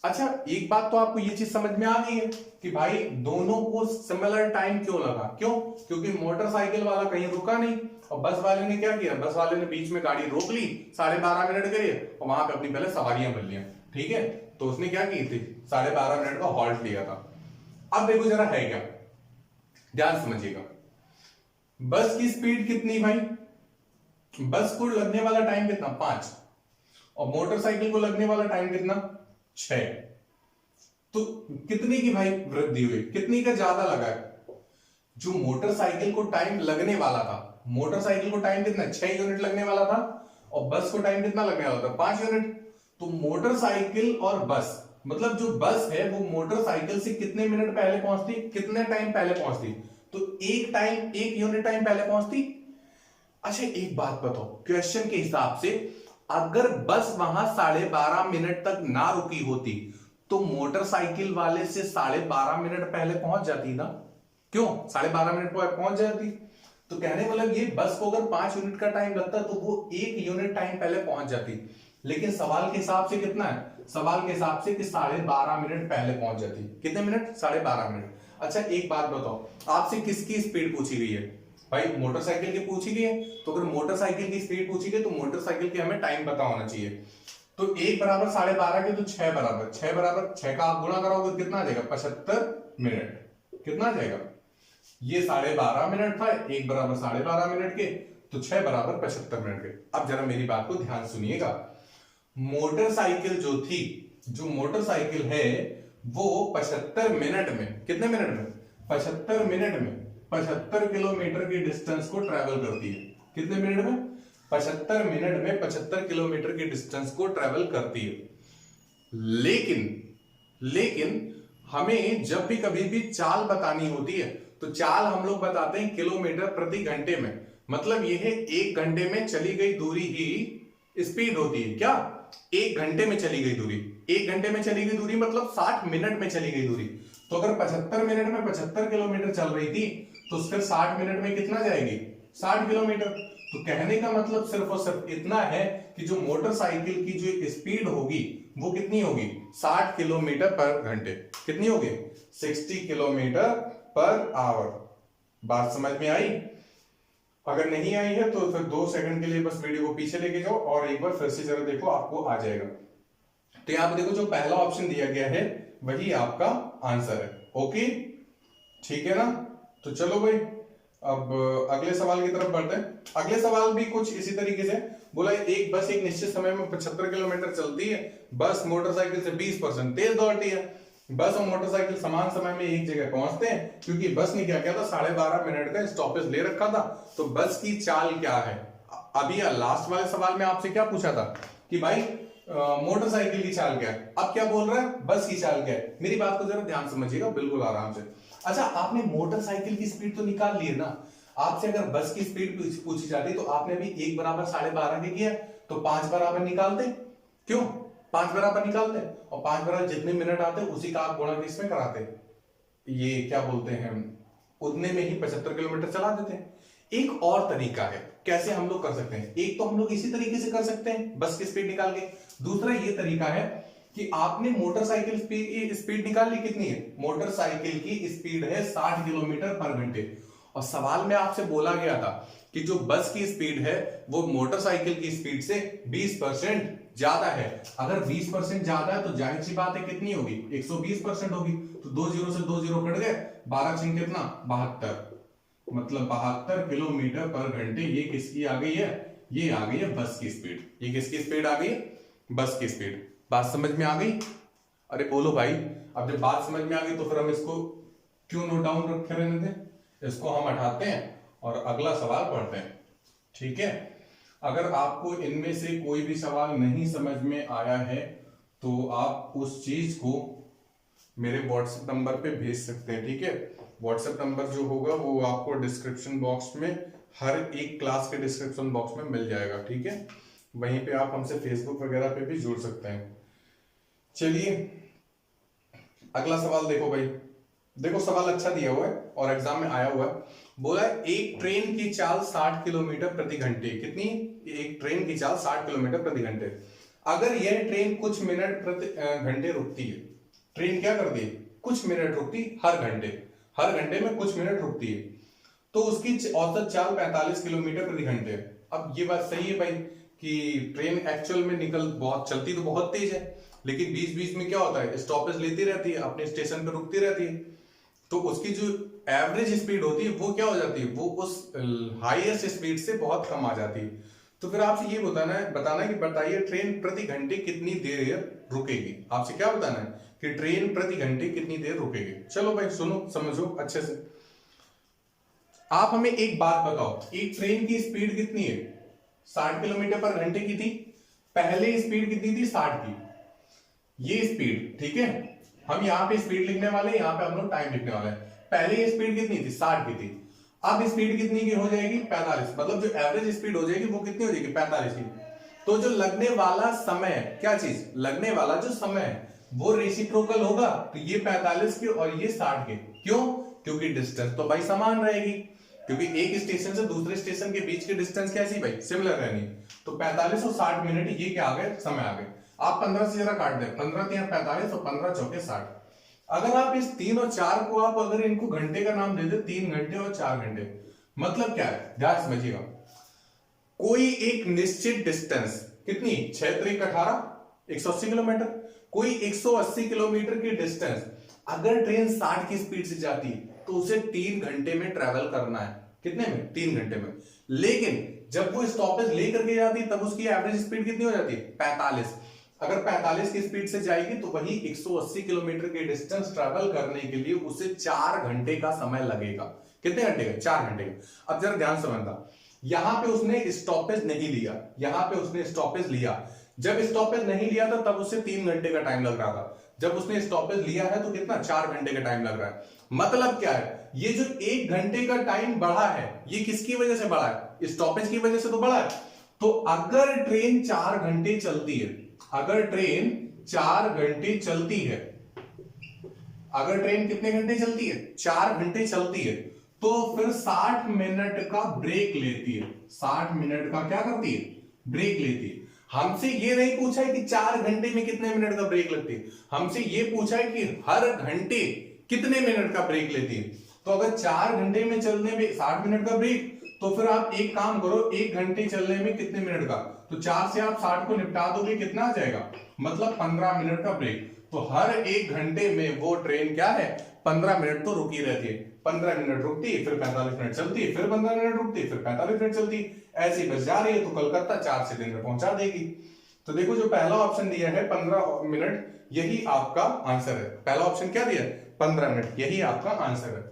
अच्छा एक बात तो आपको ये चीज समझ में आ गई है कि भाई दोनों को सिमिलर टाइम क्यों लगा, क्यों, क्योंकि मोटरसाइकिल वाला कहीं रुका नहीं और बस वाले ने क्या किया, बस वाले ने बीच में गाड़ी रोक ली 12.5 मिनट के लिए और वहां पे अपनी पहले सवारियां भर लिया, ठीक है। तो उसने क्या की थी, 12.5 मिनट का हॉल्ट लिया था। अब देखो जरा है क्या, ध्यान समझिएगा, बस की स्पीड कितनी भाई, बस को लगने वाला टाइम कितना 5 और मोटरसाइकिल को लगने वाला टाइम कितना 6। तो कितनी की भाई वृद्धि हुई, कितनी का ज्यादा लगा है, जो मोटरसाइकिल को टाइम लगने वाला था, मोटरसाइकिल को टाइम कितना 6 यूनिट लगने वाला था और बस को टाइम कितना लगने वाला था 5 यूनिट। तो मोटरसाइकिल और बस, मतलब जो बस है वो मोटरसाइकिल से कितने मिनट पहले पहुंचती, कितने टाइम पहले पहुंचती, तो एक यूनिट टाइम पहले पहुंचती। अच्छा एक बात बताओ, क्वेश्चन के हिसाब से अगर बस वहां 12.5 मिनट तक ना रुकी होती तो मोटरसाइकिल वाले से 12.5 मिनट पहले पहुंच जाती ना, क्यों 12.5 मिनट पर पहुंच जाती। तो कहने मतलब ये बस को अगर 5 यूनिट का टाइम लगता तो वो 1 यूनिट टाइम पहले पहुंच जाती, लेकिन सवाल के हिसाब से कितना है, सवाल के हिसाब से कि 12.5 मिनट पहले पहुंच जाती, कितने मिनट 12.5 मिनट। अच्छा एक बात बताओ, आपसे किसकी स्पीड पूछी गई है, भाई मोटरसाइकिल की पूछी गई है, तो अगर मोटरसाइकिल की स्पीड पूछी गई तो मोटरसाइकिल की हमें टाइम पता होना चाहिए। तो 1 बराबर 12.5 के, तो 6 बराबर 6 का आप गुणा कराओगे कितना आ जाएगा 75 मिनट, कितना आ जाएगा, ये 12.5 मिनट था, 1 बराबर 12.5 मिनट के, तो 6 बराबर 75 मिनट के। अब जरा मेरी बात को ध्यान सुनिएगा, मोटरसाइकिल जो थी, जो मोटरसाइकिल है वो 75 मिनट में, कितने मिनट में 75 मिनट में 75 किलोमीटर की डिस्टेंस को ट्रेवल करती है, कितने मिनट में 75 मिनट में 75 किलोमीटर की डिस्टेंस को ट्रेवल करती है। लेकिन हमें जब भी कभी भी चाल बतानी होती है तो चाल हम लोग बताते हैं किलोमीटर प्रति घंटे में, मतलब यह 1 घंटे में चली गई दूरी ही स्पीड होती है, क्या 1 घंटे में चली गई दूरी, 1 घंटे में चली गई दूरी मतलब 60 मिनट में चली गई दूरी। तो अगर 75 मिनट में 75 किलोमीटर चल रही थी तो फिर 60 मिनट में कितना जाएगी 60 किलोमीटर। तो कहने का मतलब सिर्फ और सिर्फ इतना है कि जो मोटरसाइकिल की जो स्पीड होगी वो कितनी होगी 60 किलोमीटर पर घंटे, कितनी होगी 60 किलोमीटर पर आवर। बात समझ में आई, अगर नहीं आई है तो फिर 2 सेकंड के लिए बस वीडियो को पीछे लेके जाओ और एक बार फिर से जरा देखो, आपको आ जाएगा। तो यहां पर देखो जो पहला ऑप्शन दिया गया है वही आपका आंसर है, ओके ठीक है ना। तो चलो भाई अब अगले सवाल की तरफ बढ़ते हैं। अगले सवाल भी कुछ इसी तरीके से, बोला एक बस एक निश्चित समय में 75 किलोमीटर चलती है, बस मोटरसाइकिल से 20% तेज दौड़ती है। बस और मोटरसाइकिल समान समय में एक जगह पहुंचते हैं, क्योंकि बस ने क्या किया था, 12.5 मिनट का स्टॉपेज ले रखा था। तो बस की चाल क्या है? अभी लास्ट वाले सवाल में आपसे क्या पूछा था कि भाई मोटरसाइकिल की चाल क्या है, अब क्या बोल रहा है, बस की चाल क्या है। मेरी बात को जरा ध्यान समझिएगा, बिल्कुल आराम से। अच्छा, आपने मोटरसाइकिल की स्पीड तो निकाल ली है ना। आपसे अगर बस की स्पीड पूछी जाती तो आपने भी 1 बराबर 12.5 के किया, तो 5 बराबर निकालते। क्यों 5 बराबर निकालते? और 5 बराबर जितने मिनट आते उसी का आप गुणा किसमें कराते, ये क्या बोलते हैं, उतने में ही 75 किलोमीटर चला देते हैं। एक और तरीका है कैसे हम लोग कर सकते हैं। एक तो हम लोग इसी तरीके से कर सकते हैं बस की स्पीड निकाल के। दूसरा ये तरीका है कि आपने मोटरसाइकिल की स्पीड निकाल ली, कितनी है, मोटरसाइकिल की स्पीड है 60 किलोमीटर पर घंटे। और सवाल में आपसे बोला गया था कि जो बस की स्पीड है वो मोटरसाइकिल की स्पीड से 20% ज्यादा है। अगर 20% ज्यादा है तो जाहिर सी बात है कितनी होगी, 120% होगी। तो 2 जीरो से 2 जीरो कट गए, 12 छिन कितना, 72, मतलब 72 किलोमीटर पर घंटे। ये किसकी आ गई है, ये आ गई है बस की स्पीड। ये किसकी स्पीड आ गई है, बस की स्पीड। बात समझ में आ गई? अरे बोलो भाई। अब जब बात समझ में आ गई तो फिर हम इसको क्यों नोट डाउन रखे रहने दें, इसको हम हटाते हैं और अगला सवाल पढ़ते हैं, ठीक है। अगर आपको इनमें से कोई भी सवाल नहीं समझ में आया है तो आप उस चीज को मेरे व्हाट्सएप नंबर पे भेज सकते हैं, ठीक है। व्हाट्सएप नंबर जो होगा वो आपको डिस्क्रिप्शन बॉक्स में, हर एक क्लास के डिस्क्रिप्शन बॉक्स में मिल जाएगा, ठीक है। वहीं पे आप हमसे फेसबुक वगैरह पे भी जुड़ सकते हैं। चलिए अगला सवाल देखो भाई। देखो सवाल अच्छा दिया हुआ है और एग्जाम में आया हुआ है। बोला है एक ट्रेन की चाल 60 किलोमीटर प्रति घंटे। कितनी? एक ट्रेन की चाल 60 किलोमीटर प्रति घंटे। अगर यह ट्रेन कुछ मिनट प्रति घंटे रुकती है, ट्रेन क्या करती है, कुछ मिनट रुकती, हर घंटे में कुछ मिनट रुकती है, तो उसकी औसत चाल 45 किलोमीटर प्रति घंटे है। अब ये बात सही है भाई कि ट्रेन एक्चुअल में बहुत चलती तो बहुत तेज है, लेकिन बीच बीच में क्या होता है, स्टॉपेज लेती रहती है, अपने स्टेशन पे रुकती रहती है। तो उसकी जो एवरेज स्पीड होती है वो क्या हो जाती है, वो उस हाईएस्ट स्पीड से बहुत कम आ जाती है। तो फिर आपसे ये बताना है कि बताइए ट्रेन प्रति घंटे कितनी देर रुकेगी। आपसे क्या बताना है कि ट्रेन प्रति घंटे कितनी देर रुकेगी। चलो भाई सुनो, समझो अच्छे से। आप हमें एक बात बताओ, एक ट्रेन की स्पीड कितनी है, 60 किलोमीटर पर घंटे की थी। पहले स्पीड कितनी थी, 60 की, ये स्पीड, ठीक है। हम यहाँ पे स्पीड लिखने वाले हैं, यहाँ पे हम लोग टाइम लिखने वाले हैं। पहले ये स्पीड कितनी थी, 60 की थी। अब स्पीड कितनी की हो जाएगी, 45। मतलब जो एवरेज स्पीड हो जाएगी वो कितनी हो जाएगी, 45 की। तो जो लगने वाला समय, क्या चीज, लगने वाला जो समय है वो रेसिप्रोकल होगा। तो ये 45 के और ये 60 के। क्यों? क्योंकि डिस्टेंस तो भाई समान रहेगी, क्योंकि एक स्टेशन से दूसरे स्टेशन के बीच की डिस्टेंस कैसी भाई, सिमिलर रहनी। तो 45 और 60 मिनट ये क्या आ गए, समय आ गए। आप 15 से जरा काट दें, 15 3 45 और 15 चौके 60। अगर आप इस 3 और 4 को आप अगर इनको घंटे का नाम दे दे, 3 घंटे और 4 घंटे, मतलब क्या है, ध्यान समझिएगा। कोई एक निश्चित डिस्टेंस, कितनी, 6 3 18, 180 किलोमीटर। कोई 180 किलोमीटर की डिस्टेंस अगर ट्रेन 60 की स्पीड से जाती है तो उसे 3 घंटे में ट्रेवल करना है। कितने में, 3 घंटे में। लेकिन जब वो स्टॉपेज लेकर के जाती है तब उसकी एवरेज स्पीड कितनी हो जाती है, 45। अगर 45 की स्पीड से जाएगी तो वही 180 किलोमीटर के डिस्टेंस ट्रैवल करने के लिए उसे 4 घंटे का समय लगेगा। कितने घंटे का, 4 घंटे का। अब जरा ध्यान समझना, यहां पे उसने स्टॉपेज नहीं लिया, यहां पे उसने स्टॉपेज लिया। जब स्टॉपेज नहीं लिया था तब उससे 3 घंटे का टाइम लग रहा था। जब उसने स्टॉपेज लिया है तो कितना, 4 घंटे का टाइम लग रहा है। मतलब क्या है, ये जो 1 घंटे का टाइम बढ़ा है ये किसकी वजह से बढ़ा है, स्टॉपेज की वजह से तो बढ़ा है। तो अगर ट्रेन 4 घंटे चलती है, अगर ट्रेन 4 घंटे चलती है, अगर ट्रेन कितने घंटे चलती है, 4 घंटे चलती है, तो फिर 60 मिनट का ब्रेक लेती है। 60 मिनट का क्या करती है, ब्रेक लेती है। हमसे ये नहीं पूछा है कि 4 घंटे में कितने मिनट का ब्रेक लगती है, हमसे ये पूछा है कि हर घंटे कितने मिनट का ब्रेक लेती है। तो अगर 4 घंटे में चलने में 60 मिनट का ब्रेक, तो फिर आप एक काम करो, 1 घंटे चलने में कितने मिनट का, तो 4 से आप 60 को निपटा दोगे, कितना आ जाएगा, मतलब 15 मिनट का ब्रेक। तो हर 1 घंटे में वो ट्रेन क्या है, 15 मिनट तो रुकी रहती है। 15 मिनट रुकती, फिर 45 मिनट चलती, फिर 15 मिनट रुकती, फिर 45 मिनट चलती, ऐसी बस जा रही है। तो कोलकाता 4 से दिन में पहुंचा देगी। तो देखो जो पहला ऑप्शन दिया है 15 मिनट, यही आपका आंसर है। पहला ऑप्शन क्या दिया है? 15 मिनट, यही आपका आंसर है।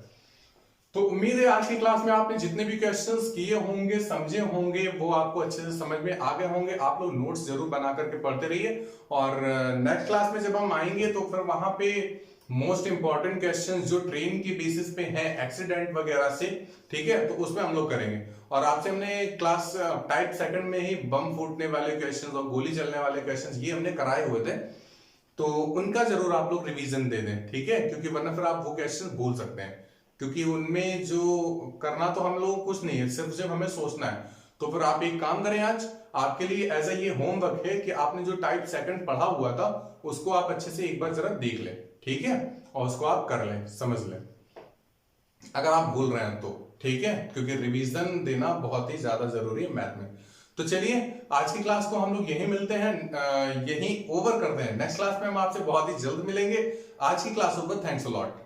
तो उम्मीद है आज की क्लास में आपने जितने भी क्वेश्चंस किए होंगे, समझे होंगे, वो आपको अच्छे से समझ में आ गए होंगे। आप लोग नोट्स जरूर बना करके पढ़ते रहिए, और नेक्स्ट क्लास में जब हम आएंगे तो फिर वहां पे मोस्ट इंपॉर्टेंट क्वेश्चंस जो ट्रेन की बेसिस पे हैं, एक्सीडेंट वगैरह से, ठीक है, तो उसमें हम लोग करेंगे। और आपसे हमने क्लास टाइप सेकंड में ही बम फूटने वाले क्वेश्चंस और गोली चलने वाले क्वेश्चंस ये हमने कराए हुए थे, तो उनका जरूर आप लोग रिवीजन दे दें, ठीक है, क्योंकि वरना फिर आप वो क्वेश्चन भूल सकते हैं। क्योंकि उनमें जो करना तो हम लोगों को कुछ नहीं है, सिर्फ हमें सोचना है। तो फिर आप एक काम करें, आज आपके लिए ऐसा ये होमवर्क है कि आपने जो टाइप सेकंड पढ़ा हुआ था उसको आप अच्छे से एक बार जरा देख लें, ठीक है, और उसको आप कर लें, समझ लें, अगर आप भूल रहे हैं तो, ठीक है, क्योंकि रिवीजन देना बहुत ही ज्यादा जरूरी है मैथ में। तो चलिए आज की क्लास को हम लोग यहीं मिलते हैं, यहीं ओवर करते हैं। नेक्स्ट क्लास में हम आपसे बहुत ही जल्द मिलेंगे। आज की class over, thanks a lot.